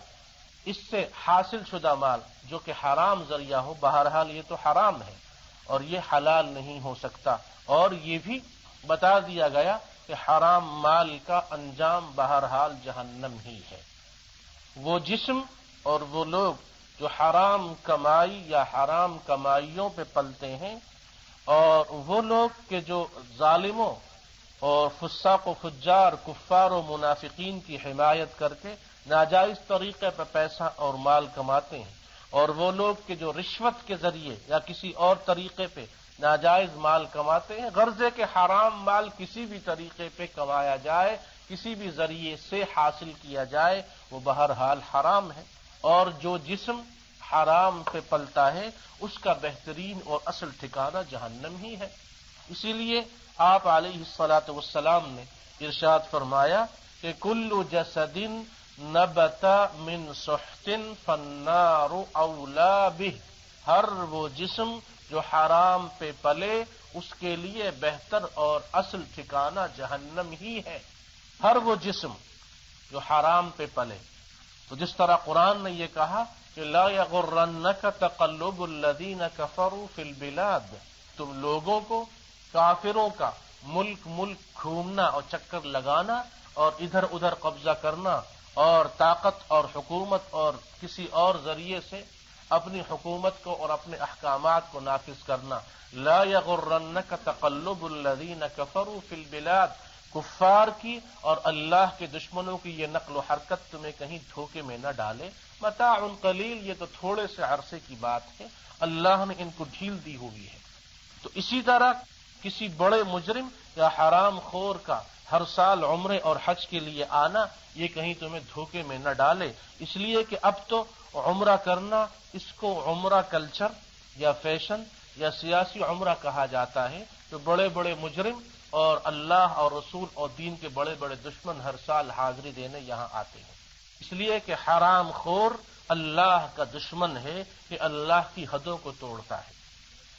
اس سے حاصل شدہ مال جو کہ حرام ذریعہ ہو، بہرحال یہ تو حرام ہے اور یہ حلال نہیں ہو سکتا۔ اور یہ بھی بتا دیا گیا کہ حرام مال کا انجام بہرحال جہنم ہی ہے۔ وہ جسم اور وہ لوگ جو حرام کمائی یا حرام کمائیوں پہ پلتے ہیں، اور وہ لوگ کہ جو ظالموں اور فساق و فجار، کفار و منافقین کی حمایت کر کے ناجائز طریقے پر پیسہ اور مال کماتے ہیں، اور وہ لوگ کہ جو رشوت کے ذریعے یا کسی اور طریقے پہ ناجائز مال کماتے ہیں، غرض ہے کہ حرام مال کسی بھی طریقے پہ کمایا جائے، کسی بھی ذریعے سے حاصل کیا جائے، وہ بہرحال حرام ہے۔ اور جو جسم حرام پہ پلتا ہے اس کا بہترین اور اصل ٹھکانہ جہنم ہی ہے۔ اسی لیے آپ علیہ الصلاۃ والسلام نے ارشاد فرمایا کہ کل جسد نبت من سحت فالنار اولا بہ، ہر وہ جسم جو حرام پہ پلے اس کے لیے بہتر اور اصل ٹھکانہ جہنم ہی ہے۔ ہر وہ جسم جو حرام پہ پلے، تو جس طرح قرآن نے یہ کہا کہ لا یغرنک تقلب الذین کفروا فی البلاد، تم لوگوں کو کافروں کا ملک گھومنا اور چکر لگانا اور ادھر ادھر قبضہ کرنا اور طاقت اور حکومت اور کسی اور ذریعے سے اپنی حکومت کو اور اپنے احکامات کو نافذ کرنا، لا یغرنک تقلب الذین کفروا فی البلاد، کفار کی اور اللہ کے دشمنوں کی یہ نقل و حرکت تمہیں کہیں دھوکے میں نہ ڈالے، متاع قلیل، یہ تو تھوڑے سے عرصے کی بات ہے، اللہ نے ان کو ڈھیل دی ہوئی ہے۔ تو اسی طرح کسی بڑے مجرم یا حرام خور کا ہر سال عمرے اور حج کے لیے آنا، یہ کہیں تمہیں دھوکے میں نہ ڈالے، اس لیے کہ اب تو عمرہ کرنا، اس کو عمرہ کلچر یا فیشن یا سیاسی عمرہ کہا جاتا ہے، تو بڑے بڑے مجرم اور اللہ اور رسول اور دین کے بڑے بڑے دشمن ہر سال حاضری دینے یہاں آتے ہیں، اس لیے کہ حرام خور اللہ کا دشمن ہے کہ اللہ کی حدوں کو توڑتا ہے،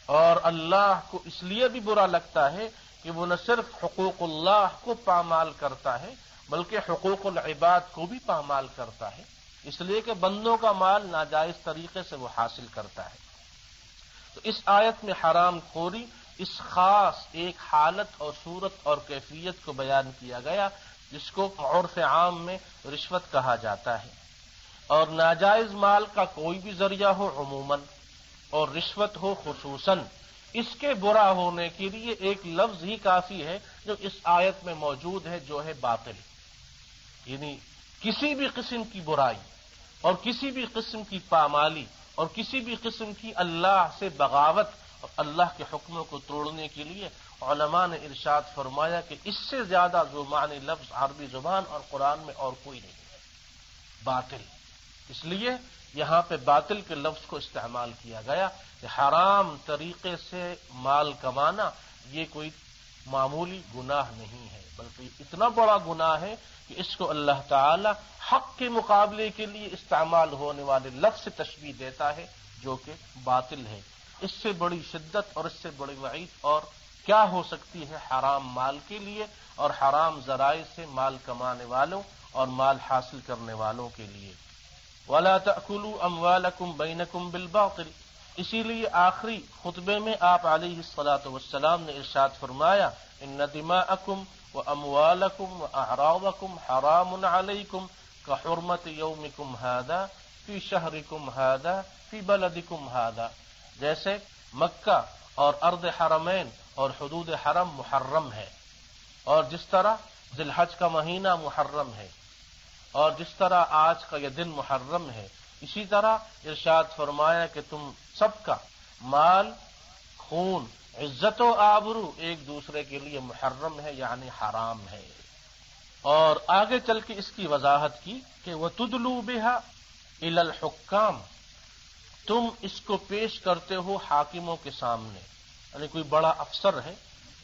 اور اللہ کو اس لیے بھی برا لگتا ہے کہ وہ نہ صرف حقوق اللہ کو پامال کرتا ہے بلکہ حقوق العباد کو بھی پامال کرتا ہے، اس لیے کہ بندوں کا مال ناجائز طریقے سے وہ حاصل کرتا ہے۔ تو اس آیت میں حرام خوری اس خاص ایک حالت اور صورت اور کیفیت کو بیان کیا گیا جس کو عرف عام میں رشوت کہا جاتا ہے. اور ناجائز مال کا کوئی بھی ذریعہ ہو عموماً اور رشوت ہو خصوصاً، اس کے برا ہونے کے لیے ایک لفظ ہی کافی ہے جو اس آیت میں موجود ہے، جو ہے باطل. یعنی کسی بھی قسم کی برائی اور کسی بھی قسم کی پامالی اور کسی بھی قسم کی اللہ سے بغاوت اور اللہ کے حکموں کو توڑنے کے لیے علماء نے ارشاد فرمایا کہ اس سے زیادہ جو معنی لفظ عربی زبان اور قرآن میں اور کوئی نہیں ہے، باطل. اس لیے یہاں پہ باطل کے لفظ کو استعمال کیا گیا کہ حرام طریقے سے مال کمانا یہ کوئی معمولی گناہ نہیں ہے، بلکہ اتنا بڑا گناہ ہے کہ اس کو اللہ تعالی حق کے مقابلے کے لیے استعمال ہونے والے لفظ سے تشبیہ دیتا ہے جو کہ باطل ہے. اس سے بڑی شدت اور اس سے بڑی وعید اور کیا ہو سکتی ہے حرام مال کے لیے اور حرام ذرائع سے مال کمانے والوں اور مال حاصل کرنے والوں کے لیے. وَلَا تَأْكُلُوا أَمْوَالَكُمْ بَيْنَكُمْ بِالْبَاطِلِ. اسی لیے آخری خطبے میں آپ علیہ الصلاۃ والسلام نے ارشاد فرمایا ان دماءکم واموالکم واعراضکم حرام علیکم کحرمت یومکم ھذا فی شہرکم ھذا فی بلدکم ھذا. جیسے مکہ اور ارض حرمین اور حدود حرم محرم ہے، اور جس طرح ذی الحج کا مہینہ محرم ہے، اور جس طرح آج کا یہ دن محرم ہے، اسی طرح ارشاد فرمایا کہ تم سب کا مال، خون، عزت و آبرو ایک دوسرے کے لیے محرم ہے، یعنی حرام ہے. اور آگے چل کے اس کی وضاحت کی کہ وَتُدْلُوا بِهَا إِلَى الْحُكَّامِ. تم اس کو پیش کرتے ہو حاکموں کے سامنے، یعنی کوئی بڑا افسر ہے،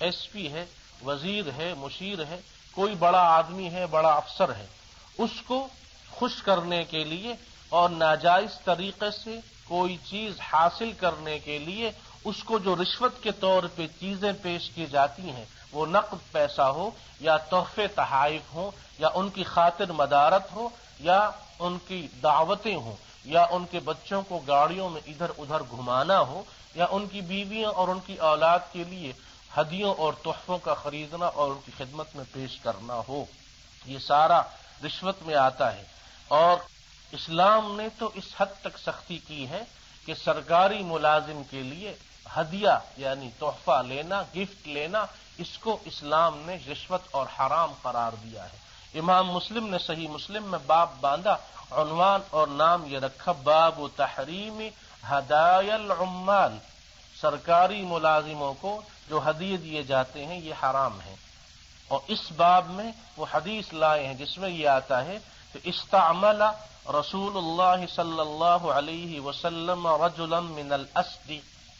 ایس پی ہے، وزیر ہے، مشیر ہے، کوئی بڑا آدمی ہے، بڑا افسر ہے، اس کو خوش کرنے کے لیے اور ناجائز طریقے سے کوئی چیز حاصل کرنے کے لیے اس کو جو رشوت کے طور پہ چیزیں پیش کی جاتی ہیں، وہ نقد پیسہ ہو یا تحفے تحائف ہوں یا ان کی خاطر مدارت ہو یا ان کی دعوتیں ہوں یا ان کے بچوں کو گاڑیوں میں ادھر ادھر گھمانا ہو یا ان کی بیویوں اور ان کی اولاد کے لیے ہدیوں اور تحفوں کا خریدنا اور ان کی خدمت میں پیش کرنا ہو، یہ سارا رشوت میں آتا ہے. اور اسلام نے تو اس حد تک سختی کی ہے کہ سرکاری ملازم کے لیے ہدیہ یعنی تحفہ لینا، گفٹ لینا، اس کو اسلام نے رشوت اور حرام قرار دیا ہے. امام مسلم نے صحیح مسلم میں باب باندھا، عنوان اور نام یہ رکھا باب تحریم ہدایا العمال. سرکاری ملازموں کو جو ہدیے دیے جاتے ہیں یہ حرام ہیں. اور اس باب میں وہ حدیث لائے ہیں جس میں یہ آتا ہے کہ استعمل رسول اللہ صلی اللہ علیہ وسلم رجلا من الاسد.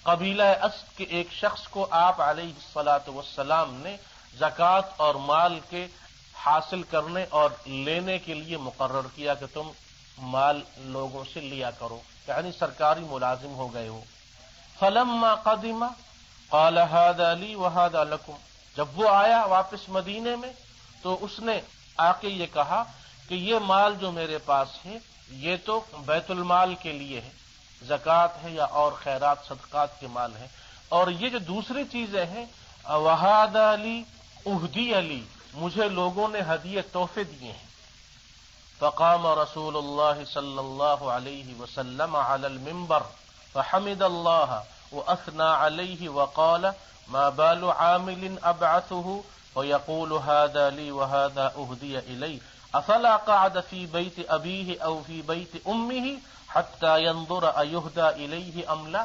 قبیلہ اسد کے ایک شخص کو آپ علیہ الصلاۃ والسلام نے زکوٰۃ اور مال کے حاصل کرنے اور لینے کے لیے مقرر کیا کہ تم مال لوگوں سے لیا کرو، یعنی سرکاری ملازم ہو گئے ہو. فلما قدم قال هذا لي وهذا لكم. جب وہ آیا واپس مدینے میں تو اس نے آ کے یہ کہا کہ یہ مال جو میرے پاس ہے یہ تو بیت المال کے لیے ہے، زکوٰۃ ہے یا اور خیرات صدقات کے مال ہے، اور یہ جو دوسری چیزیں ہیں وهذا لي اهدي لي، مجھے لوگوں نے ہدیے تحفے دیے ہیں. فقام رسول اللہ صلی اللہ علیہ وسلم على المنبر فحمد الله واثنى عليه وقال ما بال عامل ابعثه ويقول هذا لي وهذا اهدي الي افلا قعد في بيت ابيه او في بيت امه حتى ينظر ايهدى اليه ام لا.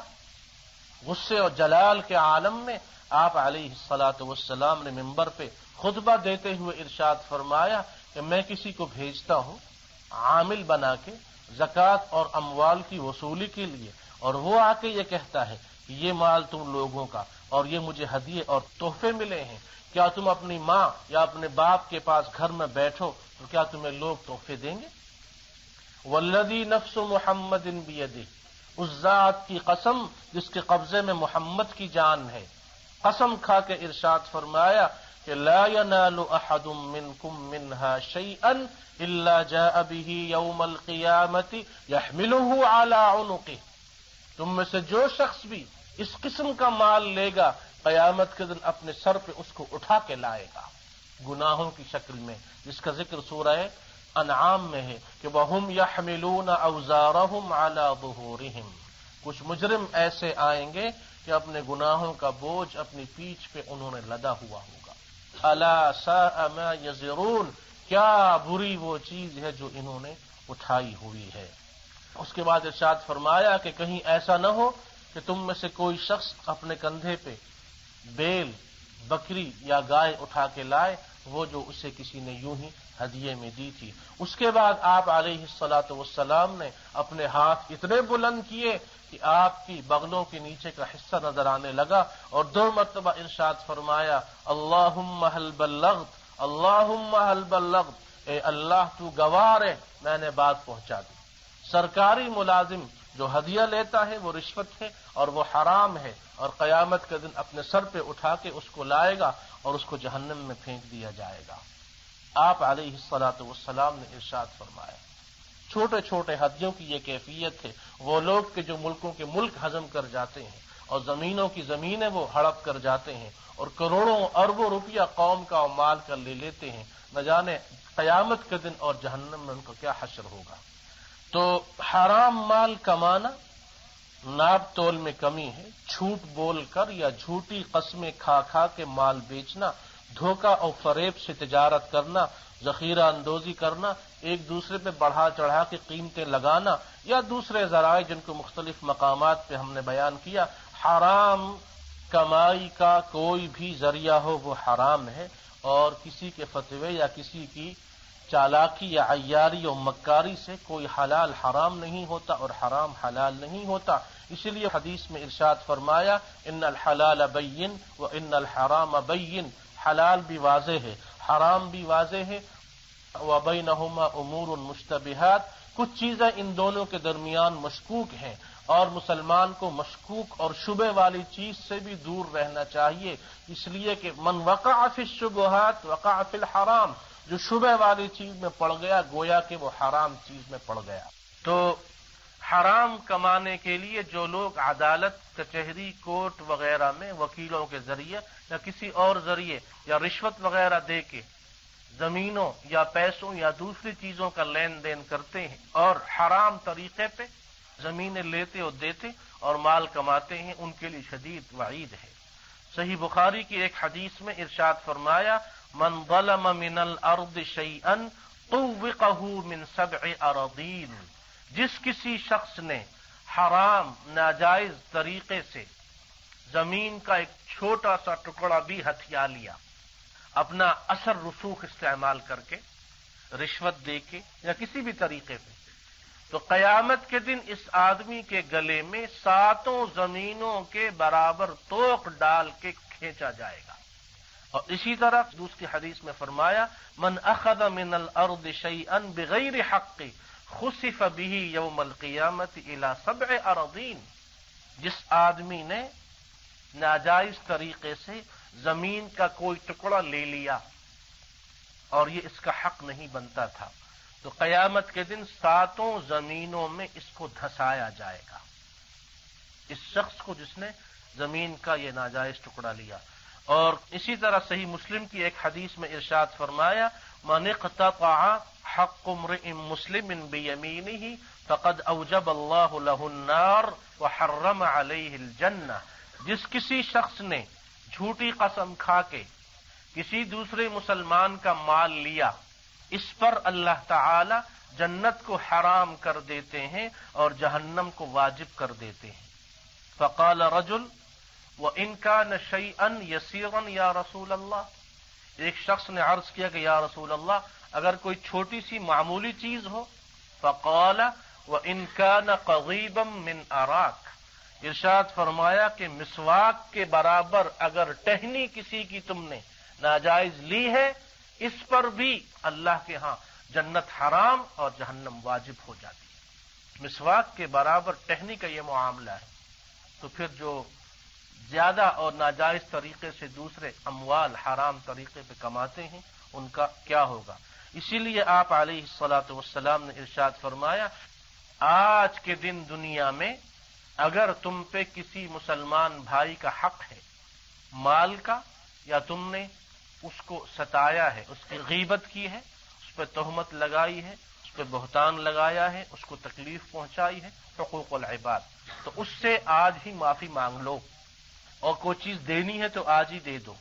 غصے اور جلال کے عالم میں آپ علیہ الصلاۃ والسلام نے منبر پہ خطبہ دیتے ہوئے ارشاد فرمایا کہ میں کسی کو بھیجتا ہوں عامل بنا کے زکوٰۃ اور اموال کی وصولی کے لیے، اور وہ آ کے یہ کہتا ہے کہ یہ مال تم لوگوں کا اور یہ مجھے ہدیے اور تحفے ملے ہیں، کیا تم اپنی ماں یا اپنے باپ کے پاس گھر میں بیٹھو تو کیا تمہیں لوگ تحفے دیں گے؟ والذی نفس محمد بیدہ، اس ذات کی قسم جس کے قبضے میں محمد کی جان ہے، قسم کھا کے ارشاد فرمایا کہ لا ینال احد منکم منها شیئا الا جاء به یوم القیامۃ یحملہ علی عنقہ. تم میں سے جو شخص بھی اس قسم کا مال لے گا قیامت کے دن اپنے سر پہ اس کو اٹھا کے لائے گا گناہوں کی شکل میں، جس کا ذکر سورہ انعام میں ہے کہ وَهُمْ يَحْمِلُونَ أَوْزَارَهُمْ عَلَى ظُهُورِهِمْ، کچھ مجرم ایسے آئیں گے کہ اپنے گناہوں کا بوجھ اپنی پیٹھ پہ انہوں نے لدا ہوا ہوگا۔ أَلَا سَاءَ مَا يَزِرُونَ، کیا بری وہ چیز ہے جو انہوں نے اٹھائی ہوئی ہے۔ اس کے بعد ارشاد فرمایا کہ کہیں ایسا نہ ہو کہ تم میں سے کوئی شخص اپنے کندھے پہ بیل، بکری یا گائے اٹھا کے لائے، وہ جو اسے کسی نے یوں ہی ہدیے میں دی تھی۔ اس کے بعد آپ علیہ الصلاۃ والسلام نے اپنے ہاتھ اتنے بلند کیے کہ آپ کی بغلوں کے نیچے کا حصہ نظر آنے لگا، اور 2 مرتبہ ارشاد فرمایا اللہم حل بلغت، اللہم حل بلغت، اے اللہ تو گواہ ہے میں نے بات پہنچا دی۔ سرکاری ملازم جو ہدیہ لیتا ہے وہ رشوت ہے اور وہ حرام ہے، اور قیامت کے دن اپنے سر پہ اٹھا کے اس کو لائے گا اور اس کو جہنم میں پھینک دیا جائے گا۔ آپ علیہ الصلاۃ والسلام نے ارشاد فرمایا چھوٹے چھوٹے ہدیوں کی یہ کیفیت ہے، وہ لوگ کہ جو ملکوں کے ملک ہضم کر جاتے ہیں اور زمینوں کی زمینیں وہ ہڑپ کر جاتے ہیں اور کروڑوں اربوں روپیہ قوم کا مال کر لے لیتے ہیں، نہ جانے قیامت کے دن اور جہنم میں ان کا کیا حشر ہوگا۔ تو حرام مال کمانا ناپ تول میں کمی ہے، جھوٹ بول کر یا جھوٹی قسمیں کھا کھا کے مال بیچنا، دھوکہ اور فریب سے تجارت کرنا، ذخیرہ اندوزی کرنا، ایک دوسرے پہ بڑھا چڑھا کے قیمتیں لگانا، یا دوسرے ذرائع جن کو مختلف مقامات پہ ہم نے بیان کیا، حرام کمائی کا کوئی بھی ذریعہ ہو وہ حرام ہے، اور کسی کے فتوے یا کسی کی چالاکی یا عیاری اور مکاری سے کوئی حلال حرام نہیں ہوتا اور حرام حلال نہیں ہوتا۔ اسی لیے حدیث میں ارشاد فرمایا ان الحلال بین و ان الحرام بین، حلال بھی واضح ہے، حرام بھی واضح ہے، وبینہما امور مشتبہات، کچھ چیزیں ان دونوں کے درمیان مشکوک ہیں، اور مسلمان کو مشکوک اور شبہ والی چیز سے بھی دور رہنا چاہیے، اس لیے کہ من وقع فی الشبہات وقع فی الحرام، جو شبہ والی چیز میں پڑ گیا گویا کہ وہ حرام چیز میں پڑ گیا۔ تو حرام کمانے کے لیے جو لوگ عدالت، کچہری، کورٹ وغیرہ میں وکیلوں کے ذریعے یا کسی اور ذریعے یا رشوت وغیرہ دے کے زمینوں یا پیسوں یا دوسری چیزوں کا لین دین کرتے ہیں اور حرام طریقے پہ زمینیں لیتے اور دیتے اور مال کماتے ہیں، ان کے لیے شدید وعید ہے۔ صحیح بخاری کی ایک حدیث میں ارشاد فرمایا من ظلم من الارض شیئا طوقہ من 7 اراضین، جس کسی شخص نے حرام ناجائز طریقے سے زمین کا ایک چھوٹا سا ٹکڑا بھی ہتھیا لیا، اپنا اثر رسوخ استعمال کر کے، رشوت دے کے یا کسی بھی طریقے پہ، تو قیامت کے دن اس آدمی کے گلے میں 7 زمینوں کے برابر توق ڈال کے کھینچا جائے گا۔ اور اسی طرح دوسری حدیث میں فرمایا من اخذ من الارض شیئا بغیر حق خسف به یوم القیامت الى 7 اراضین، جس آدمی نے ناجائز طریقے سے زمین کا کوئی ٹکڑا لے لیا اور یہ اس کا حق نہیں بنتا تھا، تو قیامت کے دن 7 زمینوں میں اس کو دھسایا جائے گا، اس شخص کو جس نے زمین کا یہ ناجائز ٹکڑا لیا۔ اور اسی طرح صحیح مسلم کی ایک حدیث میں ارشاد فرمایا من اقتطع حق امرئ مسلم بیمینہ فقد اوجب اللہ لہ النار وحرم علیہ الجنہ، جس کسی شخص نے جھوٹی قسم کھا کے کسی دوسرے مسلمان کا مال لیا، اس پر اللہ تعالی جنت کو حرام کر دیتے ہیں اور جہنم کو واجب کر دیتے ہیں۔ فقال رجل وَإِن كَانَ شَيْئًا يَسِيرًا یا رسول اللہ، ایک شخص نے عرض کیا کہ یا رسول اللہ اگر کوئی چھوٹی سی معمولی چیز ہو، فقال وَإِن كَانَ قَضِيبًا مِّنْ أَرَاكَ، ارشاد فرمایا کہ مسواک کے برابر اگر ٹہنی کسی کی تم نے ناجائز لی ہے، اس پر بھی اللہ کے ہاں جنت حرام اور جہنم واجب ہو جاتی ہے۔ مسواک کے برابر ٹہنی کا یہ معاملہ ہے، تو پھر جو زیادہ اور ناجائز طریقے سے دوسرے اموال حرام طریقے پہ کماتے ہیں ان کا کیا ہوگا۔ اسی لیے آپ علیہ الصلاۃ والسلام نے ارشاد فرمایا آج کے دن دنیا میں اگر تم پہ کسی مسلمان بھائی کا حق ہے، مال کا یا تم نے اس کو ستایا ہے، اس کی غیبت کی ہے، اس پہ تہمت لگائی ہے، اس پہ بہتان لگایا ہے، اس کو تکلیف پہنچائی ہے، حقوق العباد، تو اس سے آج ہی معافی مانگ لو، اور کوئی چیز دینی ہے تو آج ہی دے دو،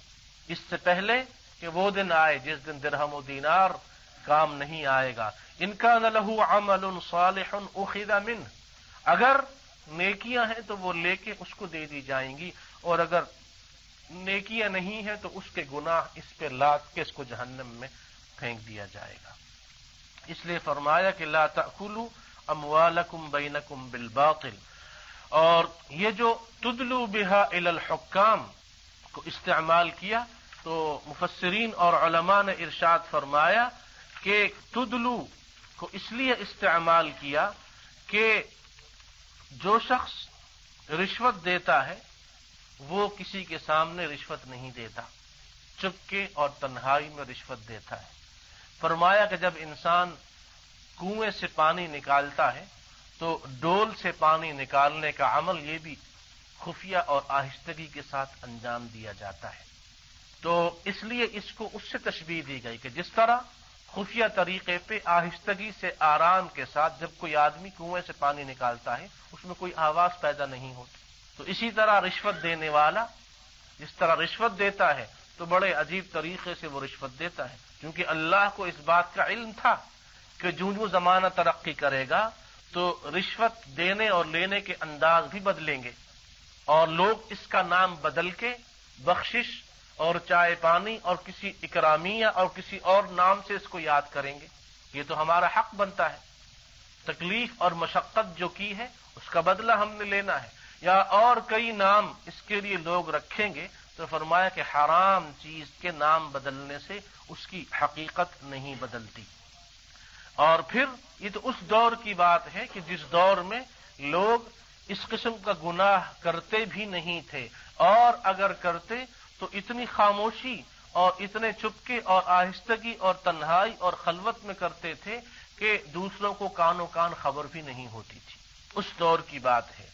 اس سے پہلے کہ وہ دن آئے جس دن درہم و دینار کام نہیں آئے گا۔ ان کان لہ عمل صالح اخذ منہ، اگر نیکیاں ہیں تو وہ لے کے اس کو دے دی جائیں گی، اور اگر نیکیاں نہیں ہیں تو اس کے گناہ اس پہ لاد کے اس کو جہنم میں پھینک دیا جائے گا۔ اس لیے فرمایا کہ لا تأکلوا اموالکم بینکم بالباطل، اور یہ جو تدلو بہا الی الحکام کو استعمال کیا تو مفسرین اور علماء نے ارشاد فرمایا کہ تدلو کو اس لیے استعمال کیا کہ جو شخص رشوت دیتا ہے وہ کسی کے سامنے رشوت نہیں دیتا، چپکے اور تنہائی میں رشوت دیتا ہے۔ فرمایا کہ جب انسان کنویں سے پانی نکالتا ہے تو ڈول سے پانی نکالنے کا عمل یہ بھی خفیہ اور آہستگی کے ساتھ انجام دیا جاتا ہے، تو اس لیے اس کو اس سے تشبیہ دی گئی کہ جس طرح خفیہ طریقے پہ آہستگی سے آرام کے ساتھ جب کوئی آدمی کنویں سے پانی نکالتا ہے اس میں کوئی آواز پیدا نہیں ہوتی، تو اسی طرح رشوت دینے والا جس طرح رشوت دیتا ہے تو بڑے عجیب طریقے سے وہ رشوت دیتا ہے، کیونکہ اللہ کو اس بات کا علم تھا کہ جو زمانہ ترقی کرے گا تو رشوت دینے اور لینے کے انداز بھی بدلیں گے، اور لوگ اس کا نام بدل کے بخشش اور چائے پانی اور کسی اکرامیہ اور کسی اور نام سے اس کو یاد کریں گے۔ یہ تو ہمارا حق بنتا ہے، تکلیف اور مشقت جو کی ہے اس کا بدلہ ہم نے لینا ہے، یا اور کئی نام اس کے لیے لوگ رکھیں گے، تو فرمایا کہ حرام چیز کے نام بدلنے سے اس کی حقیقت نہیں بدلتی۔ اور پھر یہ تو اس دور کی بات ہے کہ جس دور میں لوگ اس قسم کا گناہ کرتے بھی نہیں تھے، اور اگر کرتے تو اتنی خاموشی اور اتنے چپکے اور آہستگی اور تنہائی اور خلوت میں کرتے تھے کہ دوسروں کو کانوں کان خبر بھی نہیں ہوتی تھی۔ اس دور کی بات ہے،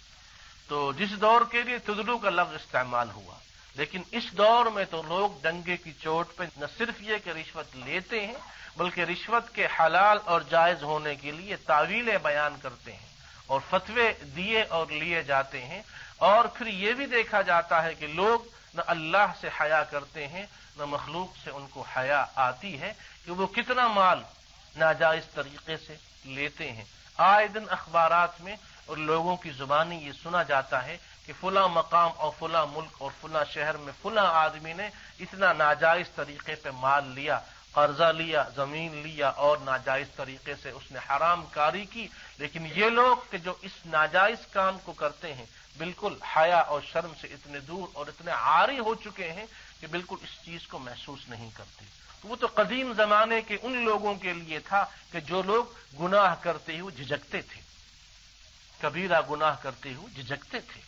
تو جس دور کے لیے تدلو کا لفظ استعمال ہوا، لیکن اس دور میں تو لوگ ڈنگے کی چوٹ پہ نہ صرف یہ کہ رشوت لیتے ہیں بلکہ رشوت کے حلال اور جائز ہونے کے لیے تعویلیں بیان کرتے ہیں اور فتوے دیے اور لیے جاتے ہیں، اور پھر یہ بھی دیکھا جاتا ہے کہ لوگ نہ اللہ سے حیا کرتے ہیں نہ مخلوق سے ان کو حیا آتی ہے کہ وہ کتنا مال ناجائز طریقے سے لیتے ہیں۔ آئے دن اخبارات میں اور لوگوں کی زبانی یہ سنا جاتا ہے کہ فلاں مقام اور فلاں ملک اور فلاں شہر میں فلاں آدمی نے اتنا ناجائز طریقے پہ مال لیا، قرضہ لیا، زمین لیا، اور ناجائز طریقے سے اس نے حرام کاری کی، لیکن یہ لوگ کہ جو اس ناجائز کام کو کرتے ہیں بالکل حیا اور شرم سے اتنے دور اور اتنے عاری ہو چکے ہیں کہ بالکل اس چیز کو محسوس نہیں کرتے۔ وہ تو قدیم زمانے کے ان لوگوں کے لیے تھا کہ جو لوگ گناہ کرتے ہوئے جھجکتے تھے، کبیرہ گناہ کرتے ہوئے جھجکتے تھے،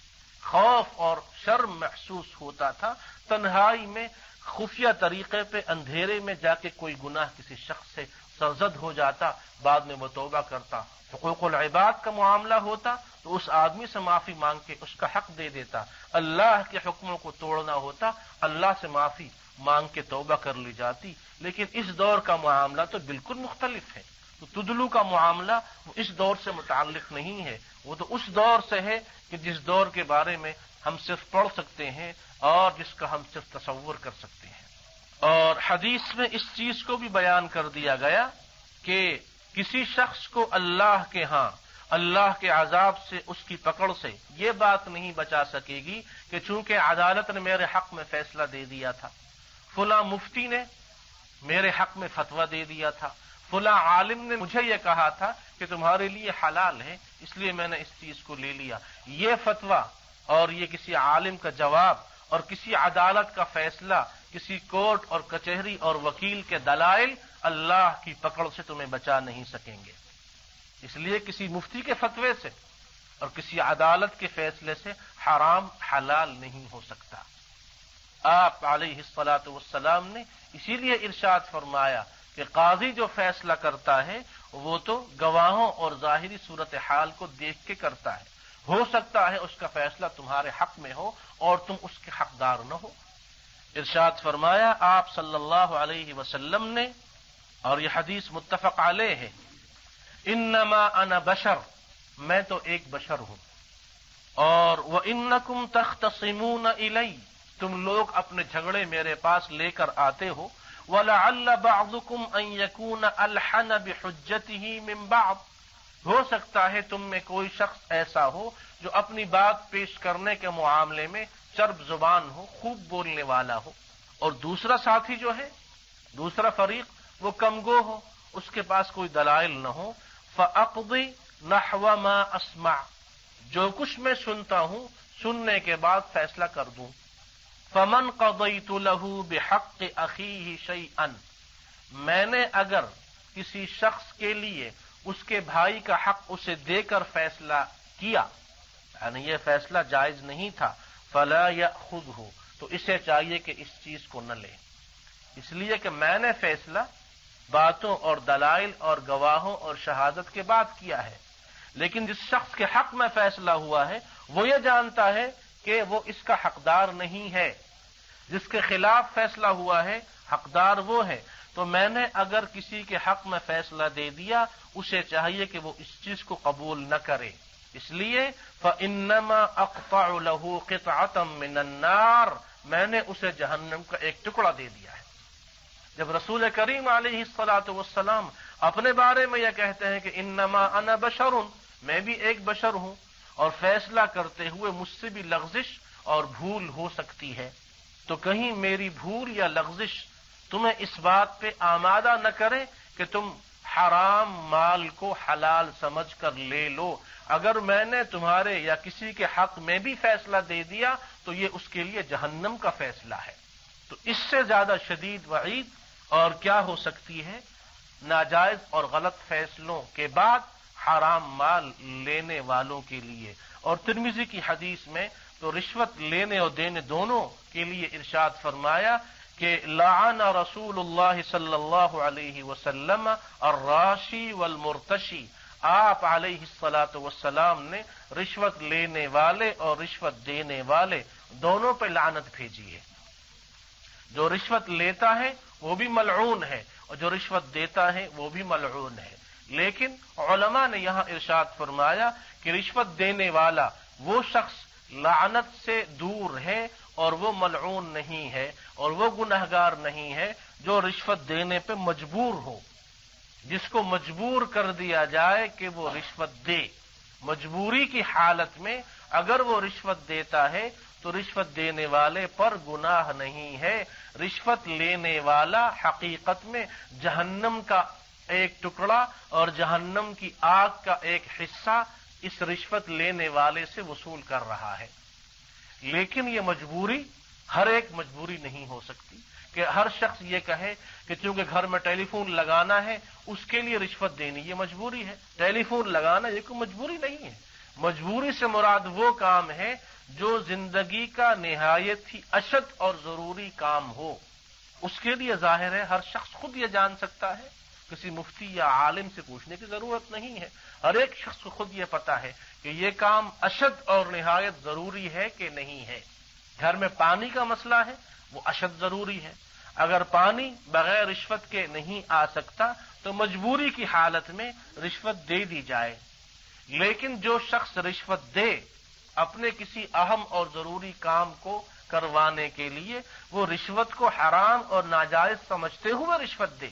خوف اور شرم محسوس ہوتا تھا، تنہائی میں خفیہ طریقے پہ اندھیرے میں جا کے کوئی گناہ کسی شخص سے سرزد ہو جاتا، بعد میں وہ توبہ کرتا، حقوق العباد کا معاملہ ہوتا تو اس آدمی سے معافی مانگ کے اس کا حق دے دیتا، اللہ کے حکموں کو توڑنا ہوتا اللہ سے معافی مانگ کے توبہ کر لی جاتی۔ لیکن اس دور کا معاملہ تو بالکل مختلف ہے، تو تدلو کا معاملہ وہ اس دور سے متعلق نہیں ہے، وہ تو اس دور سے ہے کہ جس دور کے بارے میں ہم صرف پڑھ سکتے ہیں اور جس کا ہم صرف تصور کر سکتے ہیں۔ اور حدیث میں اس چیز کو بھی بیان کر دیا گیا کہ کسی شخص کو اللہ کے ہاں اللہ کے عذاب سے، اس کی پکڑ سے یہ بات نہیں بچا سکے گی کہ چونکہ عدالت نے میرے حق میں فیصلہ دے دیا تھا، فلاں مفتی نے میرے حق میں فتویٰ دے دیا تھا، فلاں عالم نے مجھے یہ کہا تھا کہ تمہارے لیے حلال ہے اس لیے میں نے اس چیز کو لے لیا، یہ فتویٰ اور یہ کسی عالم کا جواب اور کسی عدالت کا فیصلہ، کسی کورٹ اور کچہری اور وکیل کے دلائل اللہ کی پکڑ سے تمہیں بچا نہیں سکیں گے۔ اس لیے کسی مفتی کے فتوے سے اور کسی عدالت کے فیصلے سے حرام حلال نہیں ہو سکتا۔ آپ علیہ الصلاۃ والسلام نے اسی لیے ارشاد فرمایا کہ قاضی جو فیصلہ کرتا ہے وہ تو گواہوں اور ظاہری صورتحال کو دیکھ کے کرتا ہے، ہو سکتا ہے اس کا فیصلہ تمہارے حق میں ہو اور تم اس کے حقدار نہ ہو، ارشاد فرمایا آپ صلی اللہ علیہ وسلم نے، اور یہ حدیث متفق علیہ ہے، انما انا بشر، میں تو ایک بشر ہوں، اور وانکم تختصمون الی، تم لوگ اپنے جھگڑے میرے پاس لے کر آتے ہو، ولعل بعضکم ان یکون الحن بحجته من بعض، ہو سکتا ہے تم میں کوئی شخص ایسا ہو جو اپنی بات پیش کرنے کے معاملے میں چرب زبان ہو، خوب بولنے والا ہو، اور دوسرا ساتھی جو ہے، دوسرا فریق وہ کمگو ہو، اس کے پاس کوئی دلائل نہ ہو، فاقضی نحو ما اسمع، جو کچھ میں سنتا ہوں سننے کے بعد فیصلہ کر دوں، فمن قضیت له بحق اخیہ شیئا، میں نے اگر کسی شخص کے لیے اس کے بھائی کا حق اسے دے کر فیصلہ کیا، یعنی یہ فیصلہ جائز نہیں تھا، فلا یأخذہ، تو اسے چاہیے کہ اس چیز کو نہ لے، اس لیے کہ میں نے فیصلہ باتوں اور دلائل اور گواہوں اور شہادت کے بعد کیا ہے، لیکن جس شخص کے حق میں فیصلہ ہوا ہے وہ یہ جانتا ہے کہ وہ اس کا حقدار نہیں ہے، جس کے خلاف فیصلہ ہوا ہے حقدار وہ ہے، تو میں نے اگر کسی کے حق میں فیصلہ دے دیا اسے چاہیے کہ وہ اس چیز کو قبول نہ کرے، اس لیے فَإِنَّمَا أَقْطَعُ لَهُ قِطْعَةً مِّنَ النَّارِ، میں نے اسے جہنم کا ایک ٹکڑا دے دیا ہے۔ جب رسول کریم علیہ الصلاۃ والسلام اپنے بارے میں یہ کہتے ہیں کہ انما انا بشر، میں بھی ایک بشر ہوں، اور فیصلہ کرتے ہوئے مجھ سے بھی لغزش اور بھول ہو سکتی ہے، تو کہیں میری بھول یا لغزش تمہیں اس بات پہ آمادہ نہ کرے کہ تم حرام مال کو حلال سمجھ کر لے لو، اگر میں نے تمہارے یا کسی کے حق میں بھی فیصلہ دے دیا تو یہ اس کے لیے جہنم کا فیصلہ ہے۔ تو اس سے زیادہ شدید وعید اور کیا ہو سکتی ہے؟ ناجائز اور غلط فیصلوں کے بعد حرام مال لینے والوں کے لیے۔ اور ترمذی کی حدیث میں تو رشوت لینے اور دینے دونوں کے لیے ارشاد فرمایا کہ لعن رسول اللہ صلی اللہ علیہ وسلم الراشی والمرتشی، آپ علیہ الصلاۃ والسلام نے رشوت لینے والے اور رشوت دینے والے دونوں پہ لعنت بھیجی ہے۔ جو رشوت لیتا ہے وہ بھی ملعون ہے اور جو رشوت دیتا ہے وہ بھی ملعون ہے، لیکن علماء نے یہاں ارشاد فرمایا کہ رشوت دینے والا وہ شخص لعنت سے دور ہے اور وہ ملعون نہیں ہے اور وہ گنہگار نہیں ہے جو رشوت دینے پہ مجبور ہو، جس کو مجبور کر دیا جائے کہ وہ رشوت دے، مجبوری کی حالت میں اگر وہ رشوت دیتا ہے تو رشوت دینے والے پر گناہ نہیں ہے، رشوت لینے والا حقیقت میں جہنم کا ایک ٹکڑا اور جہنم کی آگ کا ایک حصہ اس رشوت لینے والے سے وصول کر رہا ہے۔ لیکن یہ مجبوری ہر ایک مجبوری نہیں ہو سکتی کہ ہر شخص یہ کہے کہ چونکہ گھر میں ٹیلی فون لگانا ہے اس کے لیے رشوت دینی یہ مجبوری ہے۔ ٹیلی فون لگانا یہ کوئی مجبوری نہیں ہے، مجبوری سے مراد وہ کام ہے جو زندگی کا نہایت ہی اشد اور ضروری کام ہو، اس کے لیے ظاہر ہے ہر شخص خود یہ جان سکتا ہے، کسی مفتی یا عالم سے پوچھنے کی ضرورت نہیں ہے، ہر ایک شخص کو خود یہ پتا ہے کہ یہ کام اشد اور نہایت ضروری ہے کہ نہیں ہے۔ گھر میں پانی کا مسئلہ ہے وہ اشد ضروری ہے، اگر پانی بغیر رشوت کے نہیں آ سکتا تو مجبوری کی حالت میں رشوت دے دی جائے، لیکن جو شخص رشوت دے اپنے کسی اہم اور ضروری کام کو کروانے کے لیے، وہ رشوت کو حرام اور ناجائز سمجھتے ہوئے رشوت دے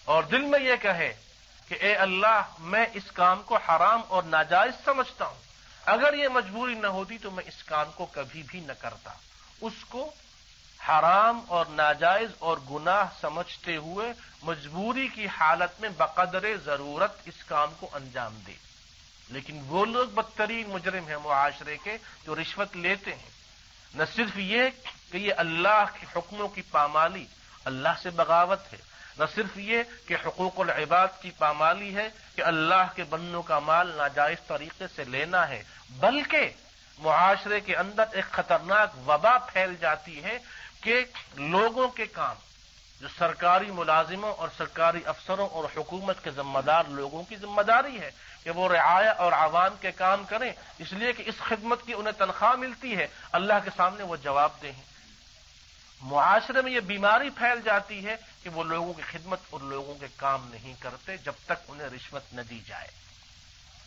اور دل میں یہ کہے کہ اے اللہ میں اس کام کو حرام اور ناجائز سمجھتا ہوں، اگر یہ مجبوری نہ ہوتی تو میں اس کام کو کبھی بھی نہ کرتا، اس کو حرام اور ناجائز اور گناہ سمجھتے ہوئے مجبوری کی حالت میں بقدر ضرورت اس کام کو انجام دے۔ لیکن وہ لوگ بدترین مجرم ہیں معاشرے کے جو رشوت لیتے ہیں، نہ صرف یہ کہ یہ اللہ کے حکموں کی پامالی، اللہ سے بغاوت ہے، نہ صرف یہ کہ حقوق العباد کی پامالی ہے کہ اللہ کے بندوں کا مال ناجائز طریقے سے لینا ہے، بلکہ معاشرے کے اندر ایک خطرناک وبا پھیل جاتی ہے کہ لوگوں کے کام جو سرکاری ملازموں اور سرکاری افسروں اور حکومت کے ذمہ دار لوگوں کی ذمہ داری ہے کہ وہ رعایا اور عوام کے کام کریں، اس لیے کہ اس خدمت کی انہیں تنخواہ ملتی ہے، اللہ کے سامنے وہ جواب دیں۔ معاشرے میں یہ بیماری پھیل جاتی ہے کہ وہ لوگوں کی خدمت اور لوگوں کے کام نہیں کرتے جب تک انہیں رشوت نہ دی جائے.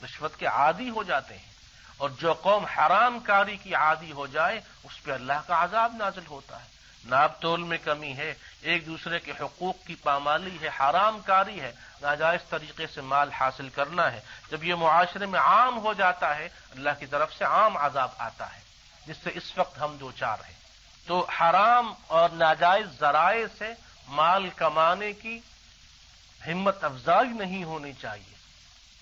رشوت کے عادی ہو جاتے ہیں، اور جو قوم حرام کاری کی عادی ہو جائے اس پہ اللہ کا عذاب نازل ہوتا ہے. ناب تول میں کمی ہے، ایک دوسرے کے حقوق کی پامالی ہے، حرام کاری ہے، ناجائز طریقے سے مال حاصل کرنا ہے. جب یہ معاشرے میں عام ہو جاتا ہے اللہ کی طرف سے عام عذاب آتا ہے، جس سے اس وقت ہم دو چار ہیں. تو حرام اور ناجائز ذرائع سے مال کمانے کی ہمت افزائی نہیں ہونی چاہیے،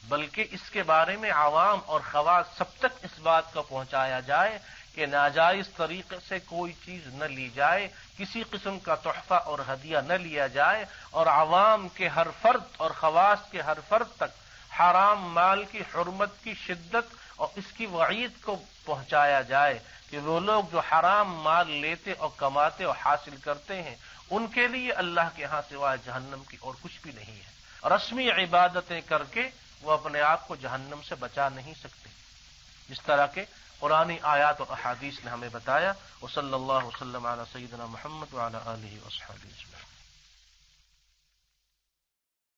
بلکہ اس کے بارے میں عوام اور خواص سب تک اس بات کو پہنچایا جائے کہ ناجائز طریقے سے کوئی چیز نہ لی جائے، کسی قسم کا تحفہ اور ہدیہ نہ لیا جائے، اور عوام کے ہر فرد اور خواص کے ہر فرد تک حرام مال کی حرمت کی شدت اور اس کی وعید کو پہنچایا جائے کہ وہ لوگ جو حرام مال لیتے اور کماتے اور حاصل کرتے ہیں ان کے لیے اللہ کے ہاں سوائے جہنم کی اور کچھ بھی نہیں ہے. رسمی عبادتیں کر کے وہ اپنے آپ کو جہنم سے بچا نہیں سکتے، جس طرح کے قرآنی آیات اور احادیث نے ہمیں بتایا. وصلی اللہ وسلم علی سیدنا محمد وعلی آلہ وصحبہ اجمعین.